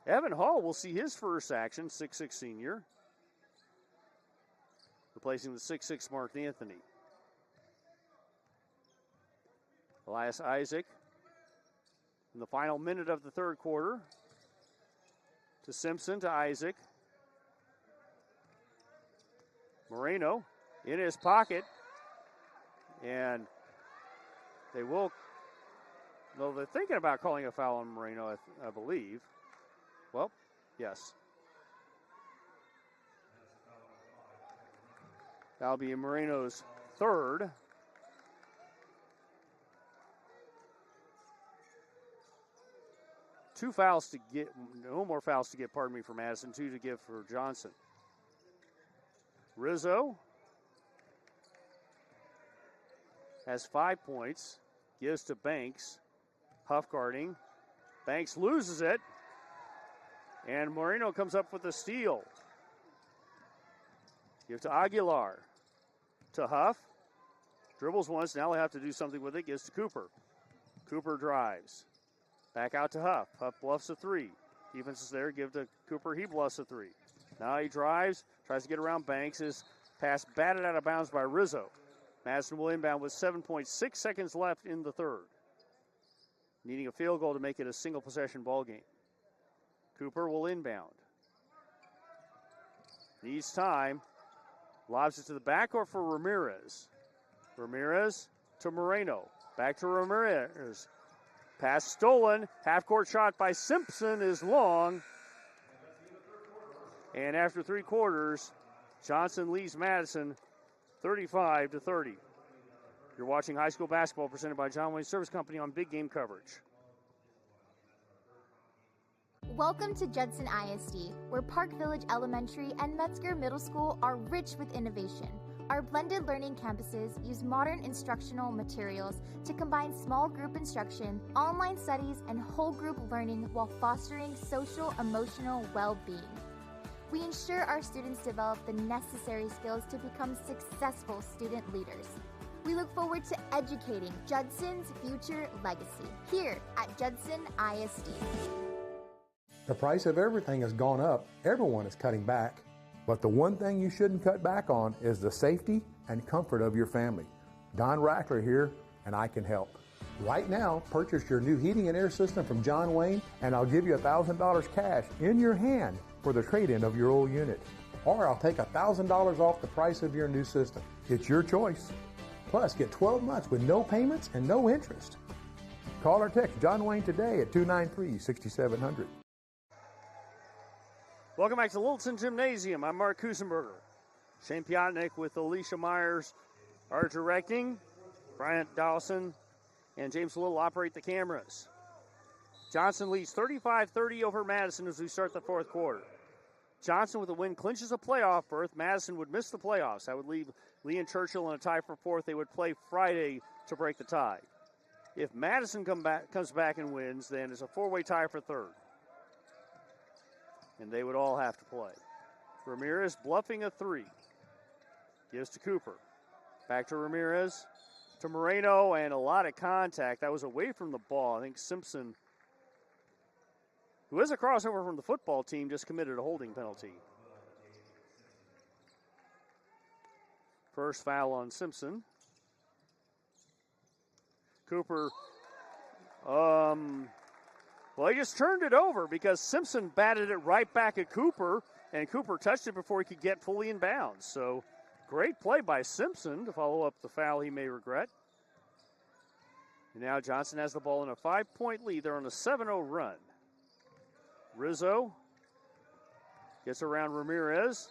Evan Hall will see his first action, 6'6" senior, replacing the 6'6" Mark Anthony. Elias Isaac in the final minute of the third quarter. To Simpson, to Isaac. Moreno in his pocket. And they will, though they're thinking about calling a foul on Moreno, I believe. Well, yes. That'll be Moreno's third. No more fouls to get, for Madison. 2 to give for Johnson. Rizzo has 5 points. Gives to Banks. Huff guarding. Banks loses it. And Moreno comes up with a steal. Give to Aguilar. To Huff. Dribbles once. Now they have to do something with it. Gives to Cooper. Cooper drives. Back out to Huff. Huff bluffs a 3. Defense is there. Give to Cooper. He bluffs a 3. Now he drives. Tries to get around Banks. His pass batted out of bounds by Rizzo. Madison will inbound with 7.6 seconds left in the third. Needing a field goal to make it a single possession ball game. Cooper will inbound. Needs time. Lobs it to the backcourt for Ramirez. Ramirez to Moreno. Back to Ramirez. Pass stolen. Half-court shot by Simpson is long. And after 3 quarters, Johnson leads Madison 35-30. You're watching high school basketball presented by John Wayne Service Company on Big Game Coverage. Welcome to Judson ISD, where Park Village Elementary and Metzger Middle School are rich with innovation. Our blended learning campuses use modern instructional materials to combine small group instruction, online studies, and whole group learning while fostering social, emotional well-being. We ensure our students develop the necessary skills to become successful student leaders. We look forward to educating Judson's future legacy here at Judson ISD. The price of everything has gone up. Everyone is cutting back. But the one thing you shouldn't cut back on is the safety and comfort of your family. Don Rackler here, and I can help. Right now, purchase your new heating and air system from John Wayne, and I'll give you $1,000 cash in your hand for the trade-in of your old unit. Or I'll take $1,000 off the price of your new system. It's your choice. Plus, get 12 months with no payments and no interest. Call or text John Wayne today at 293-6700. Welcome back to Littleton Gymnasium. I'm Mark Kusenberger. Shane Piotnik with Alicia Myers are directing. Bryant Dawson and James Little operate the cameras. Johnson leads 35-30 over Madison as we start the fourth quarter. Johnson with a win clinches a playoff berth. Madison would miss the playoffs. That would leave Lee and Churchill in a tie for fourth. They would play Friday to break the tie. If Madison comes back and wins, then it's a four-way tie for third. And they would all have to play. Ramirez bluffing a three. Gives to Cooper. Back to Ramirez. To Moreno, and a lot of contact. That was away from the ball. I think Simpson, who is a crossover from the football team, just committed a holding penalty. First foul on Simpson. Cooper, well, he just turned it over because Simpson batted it right back at Cooper, and Cooper touched it before he could get fully in bounds. So, great play by Simpson to follow up the foul he may regret. And now Johnson has the ball in a 5-point lead. They're on a 7-0 run. Rizzo gets around Ramirez,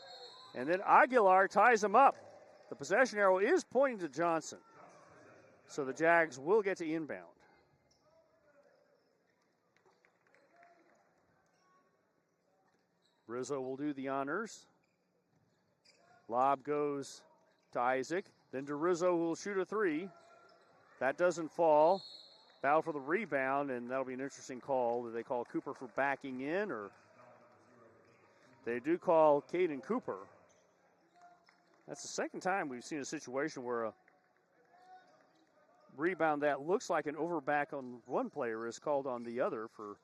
and then Aguilar ties him up. The possession arrow is pointing to Johnson. So the Jags will get to inbound. Rizzo will do the honors. Lob goes to Isaac, then to Rizzo, who will shoot a three. That doesn't fall. Foul for the rebound, and that'll be an interesting call. Do they call Cooper for backing in, or they do call Caden Cooper? That's the second time we've seen a situation where a rebound that looks like an overback on one player is called on the other for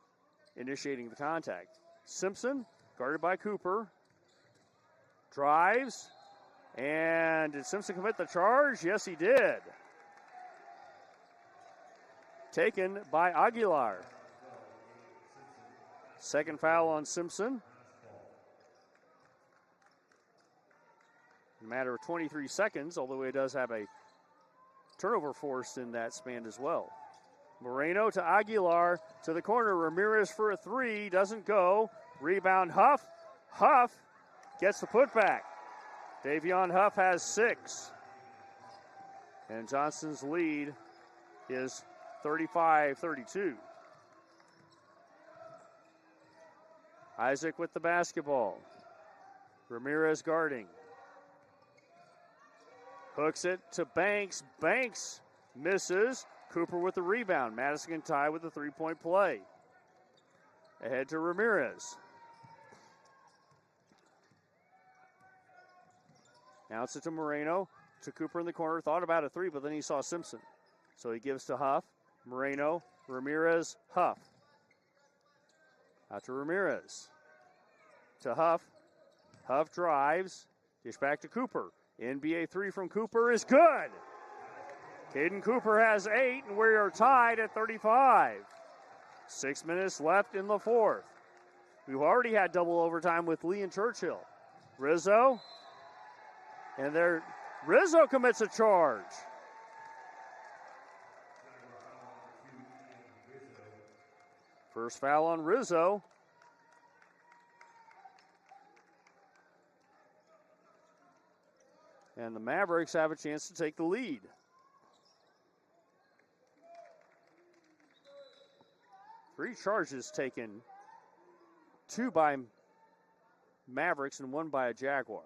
initiating the contact. Simpson, guarded by Cooper, drives, and did Simpson commit the charge? Yes, he did. Taken by Aguilar. Second foul on Simpson. In a matter of 23 seconds, although he does have a turnover forced in that span as well. Moreno to Aguilar to the corner. Ramirez for a three. Doesn't go. Rebound Huff. Huff gets the putback. Davion Huff has 6. And Johnson's lead is 35-32. Isaac with the basketball. Ramirez guarding. Hooks it to Banks. Banks misses. Cooper with the rebound. Madison can tie with a three-point play. Ahead to Ramirez. Now it's to Moreno. To Cooper in the corner. Thought about a three, but then he saw Simpson. So he gives to Huff. Moreno. Ramirez. Huff. Out to Ramirez. To Huff. Huff drives. Dish back to Cooper. NBA three from Cooper is good. Caden Cooper has 8, and we are tied at 35. 6 minutes left in the fourth. We've already had double overtime with Lee and Churchill. Rizzo. And there, Rizzo commits a charge. First foul on Rizzo. And the Mavericks have a chance to take the lead. Three charges taken, 2 by Mavericks and 1 by a Jaguar.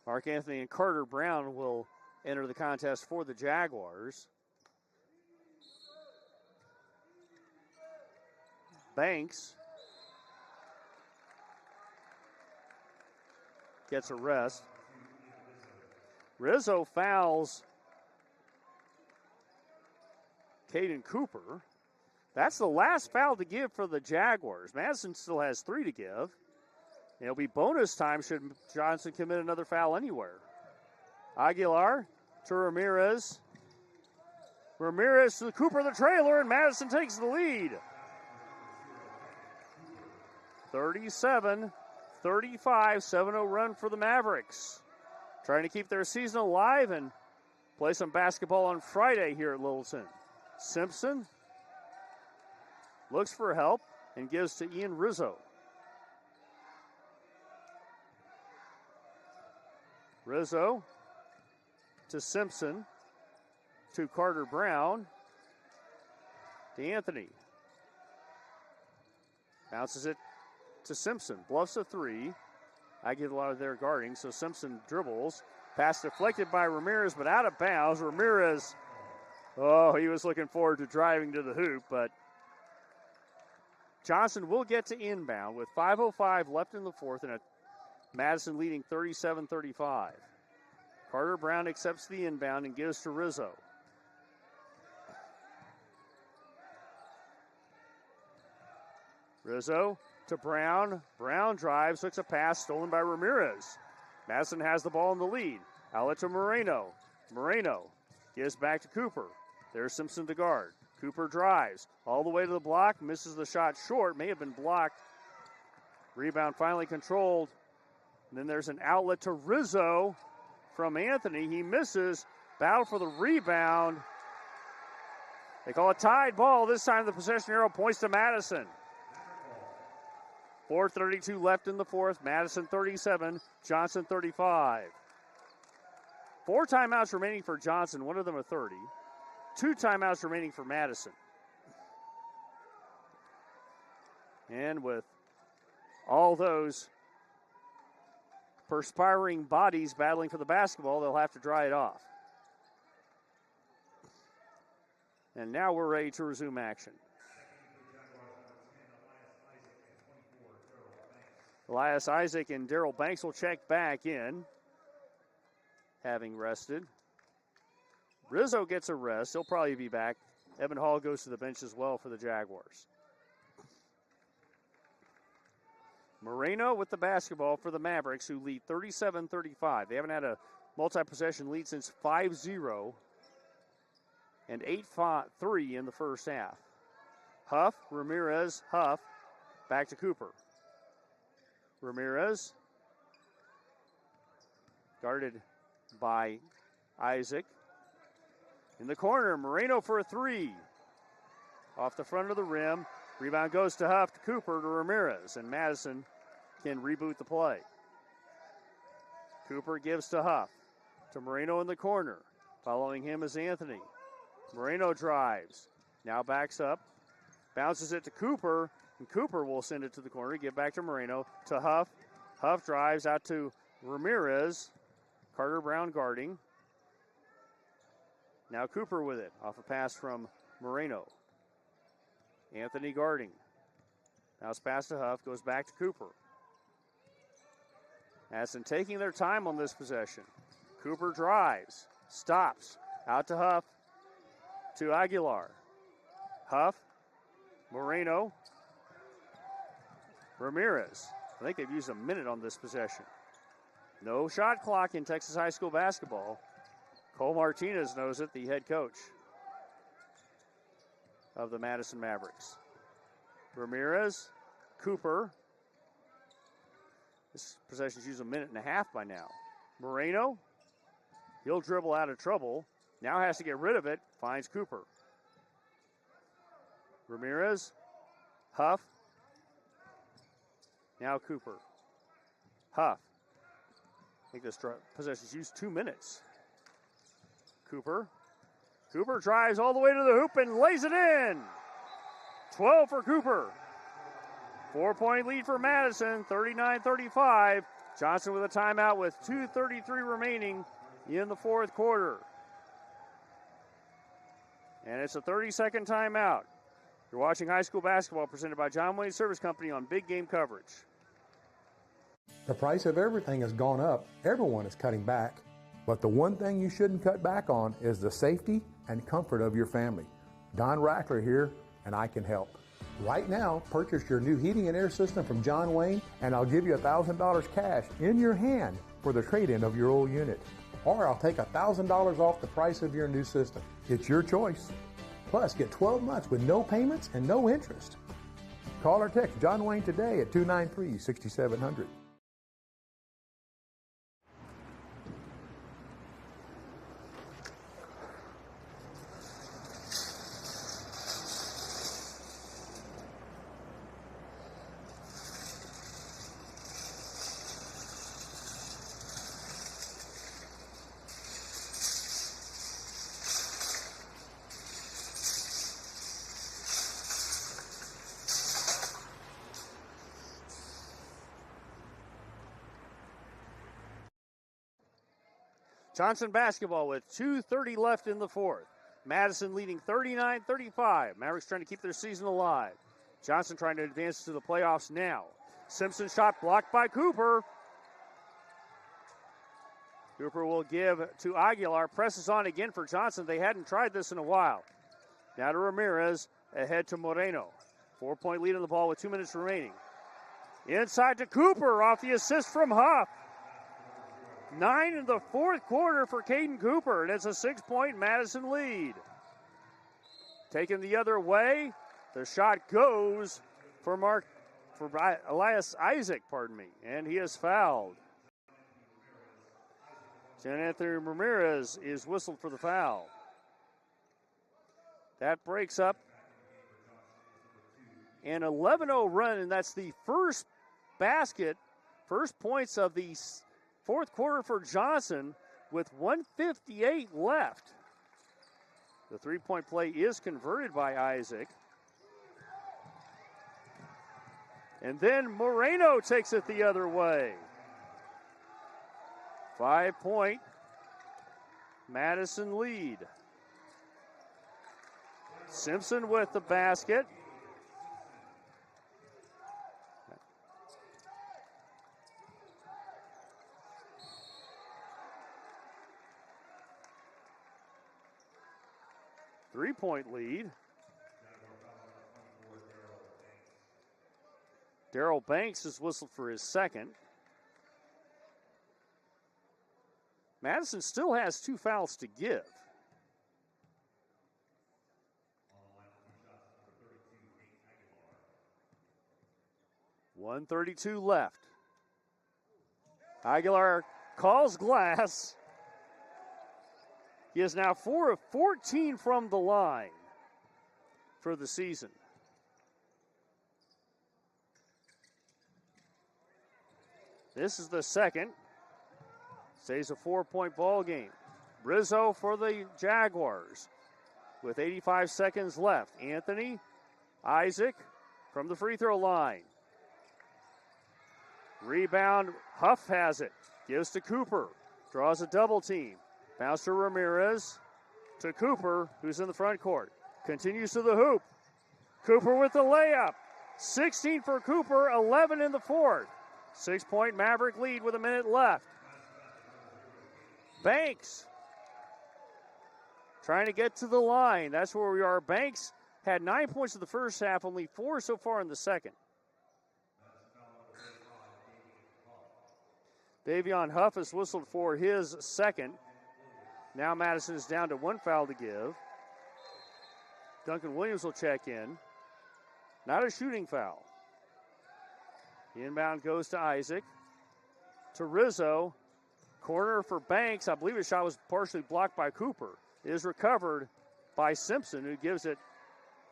Mark Anthony and Carter Brown will enter the contest for the Jaguars. Banks gets a rest. Rizzo fouls Caden Cooper. That's the last foul to give for the Jaguars. Madison still has 3 to give. It'll be bonus time should Johnson commit another foul anywhere. Aguilar to Ramirez. Ramirez to Cooper, the trailer, and Madison takes the lead. 37-35, 7-0 run for the Mavericks. Trying to keep their season alive and play some basketball on Friday here at Littleton. Simpson looks for help and gives to Ian Rizzo. Rizzo to Simpson to Carter Brown to Anthony. Bounces it to Simpson. Bluffs a 3. I get a lot of their guarding, so Simpson dribbles. Pass deflected by Ramirez, but out of bounds. Ramirez, he was looking forward to driving to the hoop, but Johnson will get to inbound with 5:05 left in the fourth and a Madison leading 37-35. Carter Brown accepts the inbound and gives to Rizzo. Rizzo to Brown. Brown drives, hooks a pass stolen by Ramirez. Madison has the ball in the lead. Outlet to Moreno. Moreno gives back to Cooper. There's Simpson to guard. Cooper drives all the way to the block, misses the shot short, may have been blocked. Rebound finally controlled. And then there's an outlet to Rizzo from Anthony. He misses. Battle for the rebound. They call a tied ball. This time the possession arrow points to Madison. 4:32 left in the fourth. Madison 37, Johnson 35. 4 timeouts remaining for Johnson, one of them a 30. 2 timeouts remaining for Madison. And with all those perspiring bodies battling for the basketball, they'll have to dry it off. And now we're ready to resume action. Elias Isaac and Daryl Banks will check back in, having rested. Rizzo gets a rest. He'll probably be back. Evan Hall goes to the bench as well for the Jaguars. Moreno with the basketball for the Mavericks, who lead 37-35. They haven't had a multi-possession lead since 5-0 and 8-3 in the first half. Huff, Ramirez, Huff, back to Cooper. Ramirez, guarded by Isaac. In the corner, Moreno for a 3. Off the front of the rim. Rebound goes to Huff, to Cooper, to Ramirez, and Madison can reboot the play. Cooper gives to Huff, to Moreno in the corner. Following him is Anthony. Moreno drives, now backs up, bounces it to Cooper, and Cooper will send it to the corner, give back to Moreno, to Huff. Huff drives out to Ramirez. Carter Brown guarding. Now Cooper with it, off a pass from Moreno. Anthony guarding. Now it's passed to Huff, goes back to Cooper. Madison taking their time on this possession. Cooper drives, stops, out to Huff, to Aguilar. Huff, Moreno, Ramirez. I think they've used a minute on this possession. No shot clock in Texas high school basketball. Cole Martinez knows it, the head coach of the Madison Mavericks. Ramirez, Cooper. This possession's used a minute and a half by now. Moreno, he'll dribble out of trouble. Now has to get rid of it. Finds Cooper. Ramirez. Huff. Now Cooper. Huff. I think this possession's used 2 minutes. Cooper. Cooper drives all the way to the hoop and lays it in. 12 for Cooper. 4-point lead for Madison, 39-35. Johnson with a timeout with 2:33 remaining in the fourth quarter. And it's a 30-second timeout. You're watching high school basketball presented by John Wayne Service Company on Big Game Coverage. The price of everything has gone up. Everyone is cutting back. But the one thing you shouldn't cut back on is the safety and comfort of your family. Don Rackler here, and I can help. Right now, purchase your new heating and air system from John Wayne, and I'll give you $1,000 cash in your hand for the trade-in of your old unit. Or I'll take $1,000 off the price of your new system. It's your choice. Plus, get 12 months with no payments and no interest. Call or text John Wayne today at 293-6700. Johnson basketball with 2:30 left in the fourth. Madison leading 39-35. Mavericks trying to keep their season alive. Johnson trying to advance to the playoffs now. Simpson shot blocked by Cooper. Cooper will give to Aguilar. Presses on again for Johnson. They hadn't tried this in a while. Now to Ramirez. Ahead to Moreno. 4-point lead on the ball with 2 minutes remaining. Inside to Cooper off the assist from Huff. 9 in the fourth quarter for Caden Cooper, and it's a 6-point Madison lead. Taken the other way, the shot goes for Elias Isaac, and he is fouled. San Anthony Ramirez is whistled for the foul. That breaks up an 11-0 run, and that's the first points of the fourth quarter for Johnson with 1:58 left. The three-point play is converted by Isaac. And then Moreno takes it the other way. 5-point Madison lead. Simpson with the basket. Three-point lead. Darrell Banks is whistled for his second. Madison still has 2 fouls to give. .132 left. Aguilar calls glass. He is now 4 of 14 from the line for the season. This is the second. Stays a 4-point ball game. Rizzo for the Jaguars with 85 seconds left. Anthony, Isaac from the free throw line. Rebound, Huff has it. Gives to Cooper. Draws a double team. Bounce to Ramirez. To Cooper, who's in the front court. Continues to the hoop. Cooper with the layup. 16 for Cooper, 11 in the fourth. 6-point Maverick lead with a minute left. Banks trying to get to the line. That's where we are. Banks had 9 points in the first half, only 4 so far in the second. Davion Huff is whistled for his second. Now Madison is down to 1 foul to give. Duncan Williams will check in. Not a shooting foul. The inbound goes to Isaac. To Rizzo. Corner for Banks. I believe his shot was partially blocked by Cooper. is recovered by Simpson, who gives it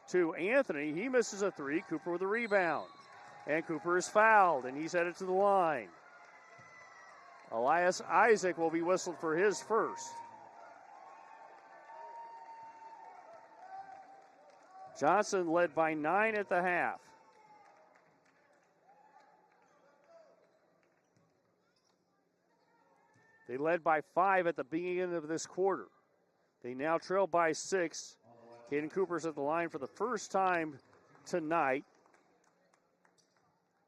to Anthony. He misses a three. Cooper with a rebound. And Cooper is fouled, and he's headed to the line. Elias Isaac will be whistled for his first. Johnson led by 9 at the half. They led by 5 at the beginning of this quarter. They now trail by 6. Caden Cooper's at the line for the first time tonight.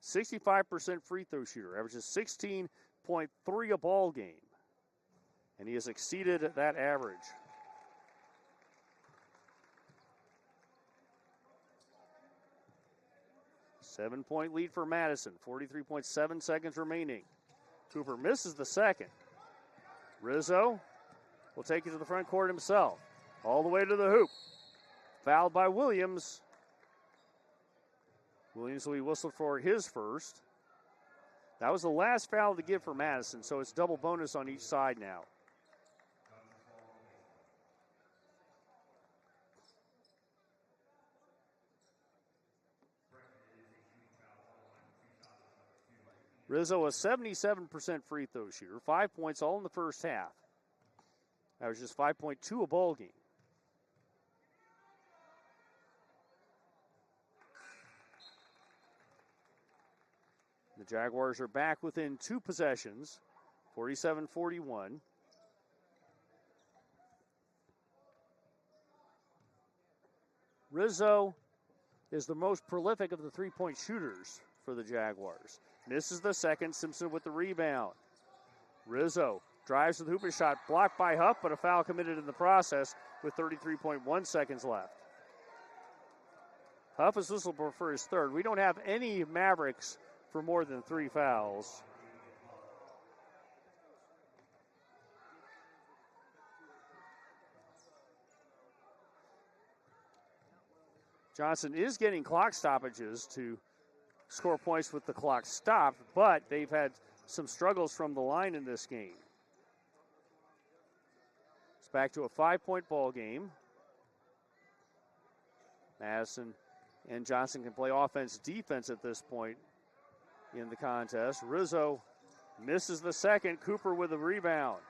65% free throw shooter, averages 16.3 a ball game. And he has exceeded that average. Seven-point lead for Madison, 43.7 seconds remaining. Cooper misses the second. Rizzo will take it to the front court himself. All the way to the hoop. Fouled by Williams. Williams will be whistled for his first. That was the last foul to give for Madison, so it's double bonus on each side now. Rizzo, a 77% free throw shooter, 5 points all in the first half. That was just 5.2 a ball game. The Jaguars are back within 2 possessions, 47-41. Rizzo is the most prolific of the three-point shooters for the Jaguars. Misses the second. Simpson with the rebound. Rizzo drives to the hoop, shot blocked by Huff, but a foul committed in the process with 33.1 seconds left. Huff is whistled for his third. We don't have any Mavericks for more than 3 fouls. Johnson is getting clock stoppages to score points with the clock stopped, but they've had some struggles from the line in this game. It's back to a 5-point ball game. Madison and Johnson can play offense, defense at this point in the contest. Rizzo misses the second. Cooper with a rebound.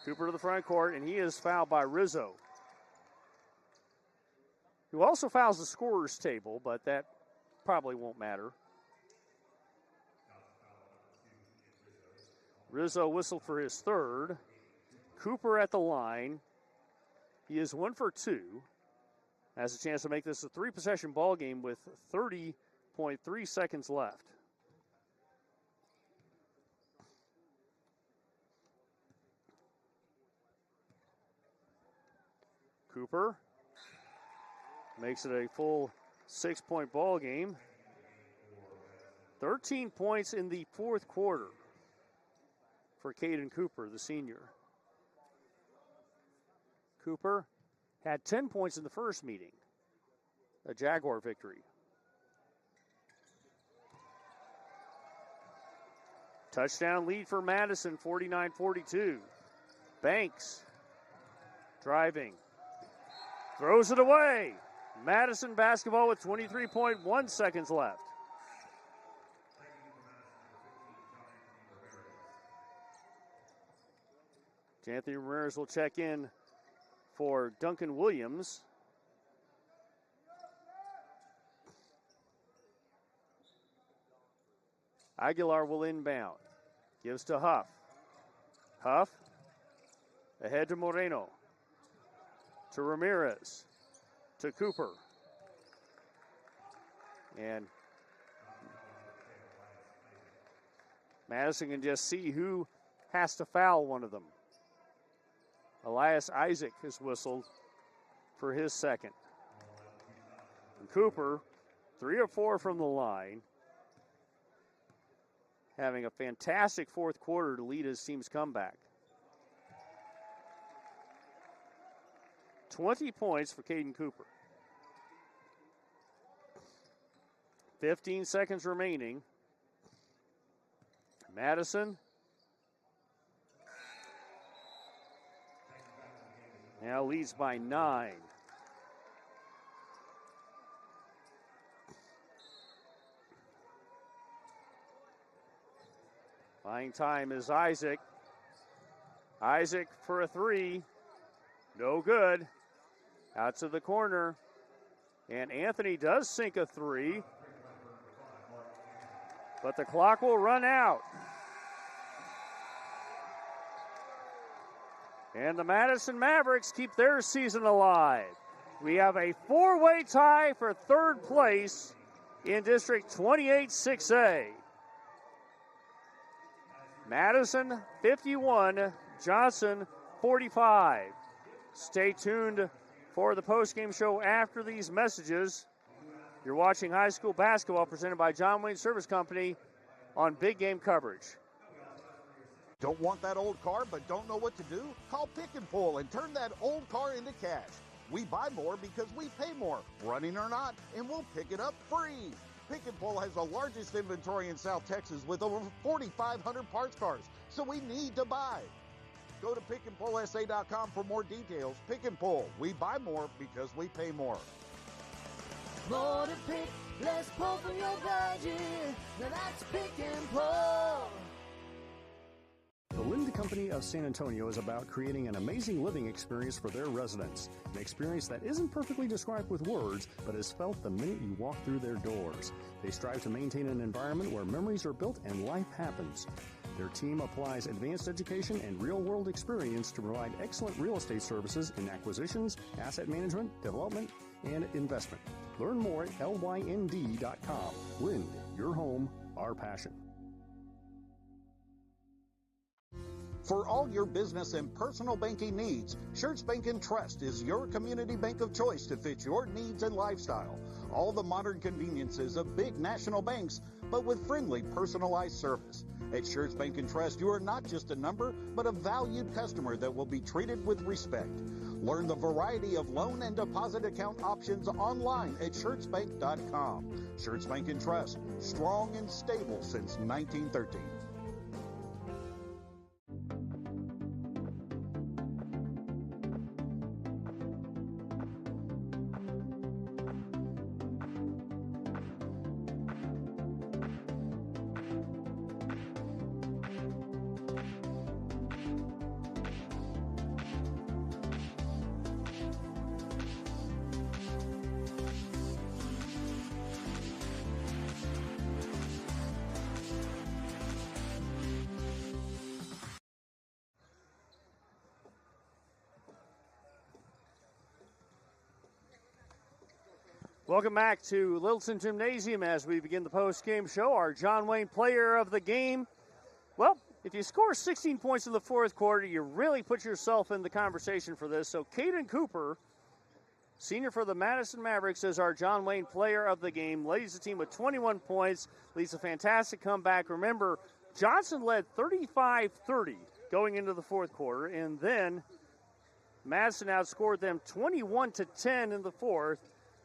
Cooper to the front court, and he is fouled by Rizzo, who also fouls the scorer's table, but that probably won't matter. Rizzo whistled for his third. Cooper at the line. He is 1 for 2. Has a chance to make this a 3-possession ball game with 30.3 seconds left. Cooper makes it a full 6-point ball game. 13 points in the fourth quarter for Caden Cooper, the senior. Cooper had 10 points in the first meeting, a Jaguar victory. Touchdown lead for Madison, 49-42. Banks driving, throws it away. Madison basketball with 23.1 seconds left. Anthony Ramirez will check in for Duncan Williams. Aguilar will inbound. Gives to Huff. Huff ahead to Moreno. To Ramirez. To Cooper. And Madison can just see who has to foul one of them. Elias Isaac has whistled for his second. And Cooper, 3 of 4 from the line, having a fantastic fourth quarter to lead his team's comeback. 20 points for Caden Cooper. 15 seconds remaining. Madison. Now leads by 9. Buying time is Isaac. Isaac for a 3. No good. Out to the corner. And Anthony does sink a 3. But the clock will run out. And the Madison Mavericks keep their season alive. We have a 4-way tie for third place in District 28-6A. Madison 51, Johnson 45. Stay tuned for the postgame show after these messages. You're watching high school basketball presented by John Wayne Service Company on Big Game Coverage. Don't want that old car but don't know what to do? Call Pick and Pull and turn that old car into cash. We buy more because we pay more, running or not, and we'll pick it up free. Pick and Pull has the largest inventory in South Texas with over 4,500 parts cars, so we need to buy. Go to pickandpullsa.com for more details. Pick and Pull. We buy more because we pay more. More to pick, less pull from your budget. Now that's Pick and Pull. The Lind Company of San Antonio is about creating an amazing living experience for their residents. An experience that isn't perfectly described with words, but is felt the minute you walk through their doors. They strive to maintain an environment where memories are built and life happens. Their team applies advanced education and real-world experience to provide excellent real estate services in acquisitions, asset management, development, and investment. Learn more at lynd.com. Lind, your home, our passion. For all your business and personal banking needs, Schertz Bank & Trust is your community bank of choice to fit your needs and lifestyle. All the modern conveniences of big national banks, but with friendly, personalized service. At Schertz Bank & Trust, you are not just a number, but a valued customer that will be treated with respect. Learn the variety of loan and deposit account options online at SchertzBank.com. Schertz Bank & Trust, strong and stable since 1913. Welcome back to Littleton Gymnasium as we begin the post-game show. Our John Wayne player of the game. Well, if you score 16 points in the fourth quarter, you really put yourself in the conversation for this. So Caden Cooper, senior for the Madison Mavericks, is our John Wayne player of the game. Leads the team with 21 points. Leads a fantastic comeback. Remember, Johnson led 35-30 going into the fourth quarter, and then Madison outscored them 21-10 in the fourth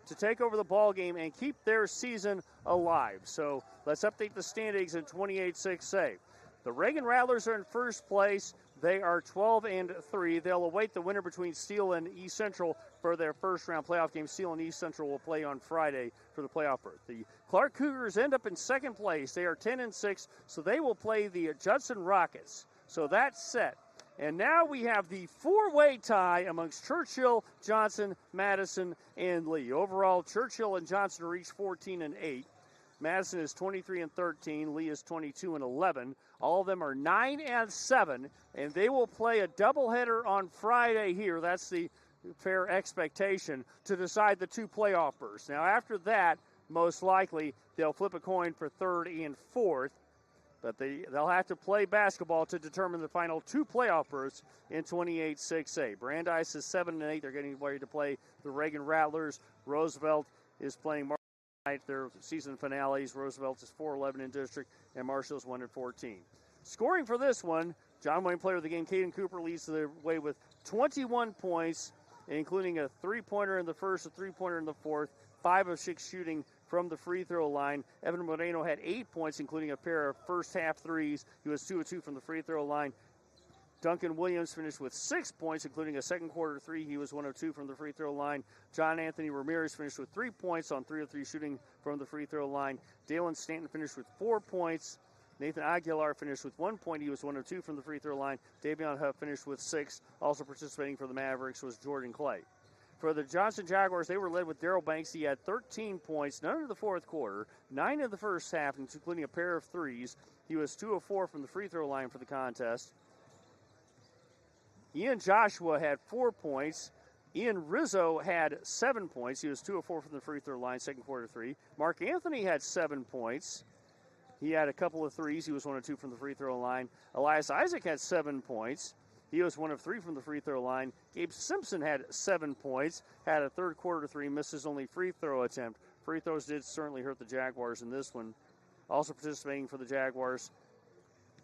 to take over the ball game and keep their season alive. So let's update the standings in 28-6A. The Reagan Rattlers are in first place. They are 12-3. They'll await the winner between Steele and East Central for their first round playoff game. Steele and East Central will play on Friday for the playoff berth. The Clark Cougars end up in second place. They are 10-6, so they will play the Judson Rockets. So that's set. And now we have the four-way tie amongst Churchill, Johnson, Madison, and Lee. Overall, Churchill and Johnson are each 14-8. Madison is 23-13. Lee is 22-11. All of them are 9-7, and they will play a doubleheader on Friday here. That's the fair expectation to decide the two playoff berths. Now, after that, most likely they'll flip a coin for third and fourth. But they'll have to play basketball to determine the final two playoff berths in 28-6A. Brandeis is 7-8. They're getting ready to play the Reagan Rattlers. Roosevelt is playing Marshall tonight, their season finales. Roosevelt is 4-11 in district, and Marshall's 1-14. Scoring for this one, John Wayne player of the game, Caden Cooper, leads the way with 21 points, including a three-pointer in the first, a three-pointer in the fourth, 5 of 6 shooting from the free throw line. Evan Moreno had 8 points, including a pair of first half threes. He was 2 of 2 from the free throw line. Duncan Williams finished with 6 points, including a second quarter three. He was 1 of 2 from the free throw line. John Anthony Ramirez finished with 3 points on 3 of 3 shooting from the free throw line. Dalen Stanton finished with 4 points. Nathan Aguilar finished with 1 point. He was 1 of 2 from the free throw line. Davion Huff finished with 6. Also participating for the Mavericks was Jordan Clay. For the Johnson Jaguars, they were led with Darrell Banks. He had 13 points, none in the fourth quarter, 9 in the first half, including a pair of threes. He was 2 of 4 from the free throw line for the contest. Ian Joshua had 4 points. Ian Rizzo had 7 points. He was 2 of 4 from the free throw line, second quarter three. Mark Anthony had 7 points. He had a couple of threes. He was 1 of 2 from the free throw line. Elias Isaac had 7 points. He was 1 of 3 from the free throw line. Gabe Simpson had 7 points, had a third quarter three, missed his only free throw attempt. Free throws did certainly hurt the Jaguars in this one. Also participating for the Jaguars,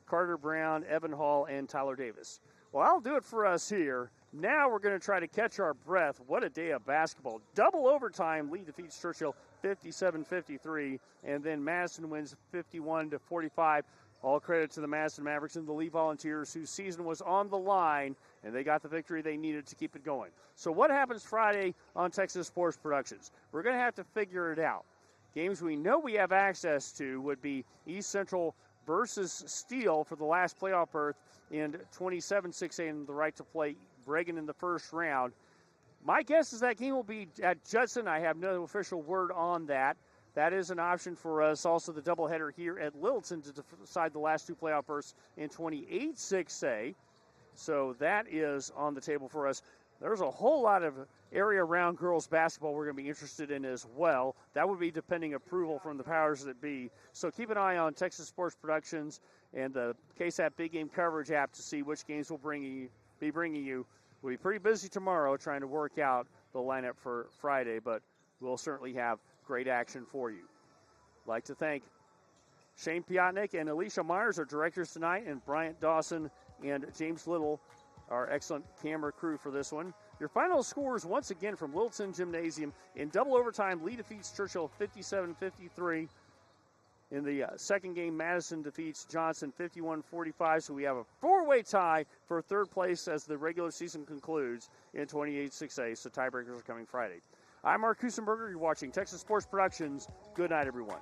Carter Brown, Evan Hall, and Tyler Davis. Well, that'll do it for us here. Now we're going to try to catch our breath. What a day of basketball. Double overtime. Lee defeats Churchill 57-53, and then Madison wins 51-45. All credit to the Madison Mavericks and the Lee Volunteers, whose season was on the line, and they got the victory they needed to keep it going. So what happens Friday on Texas Sports Productions? We're going to have to figure it out. Games we know we have access to would be East Central versus Steele for the last playoff berth in 27-6A and the right to play Bregan in the first round. My guess is that game will be at Judson. I have no official word on that. That is an option for us. Also, the doubleheader here at Littleton to decide the last 2 playoff berths in 28-6A. So that is on the table for us. There's a whole lot of area around girls basketball we're going to be interested in as well. That would be depending approval from the powers that be. So keep an eye on Texas Sports Productions and the KSAT Big Game Coverage app to see which games we'll be bringing you. We'll be pretty busy tomorrow trying to work out the lineup for Friday, but we'll certainly have great action for you. I'd like to thank Shane Piotnik and Alicia Myers, our directors tonight, and Bryant Dawson and James Little, our excellent camera crew for this one. Your final scores once again from Littleton Gymnasium. In double overtime, Lee defeats Churchill 57-53. In the second game, Madison defeats Johnson 51-45. So we have a 4-way tie for third place as the regular season concludes in 28-6A. So tiebreakers are coming Friday. I'm Mark Kusenberger. You're watching Texas Sports Productions. Good night, everyone.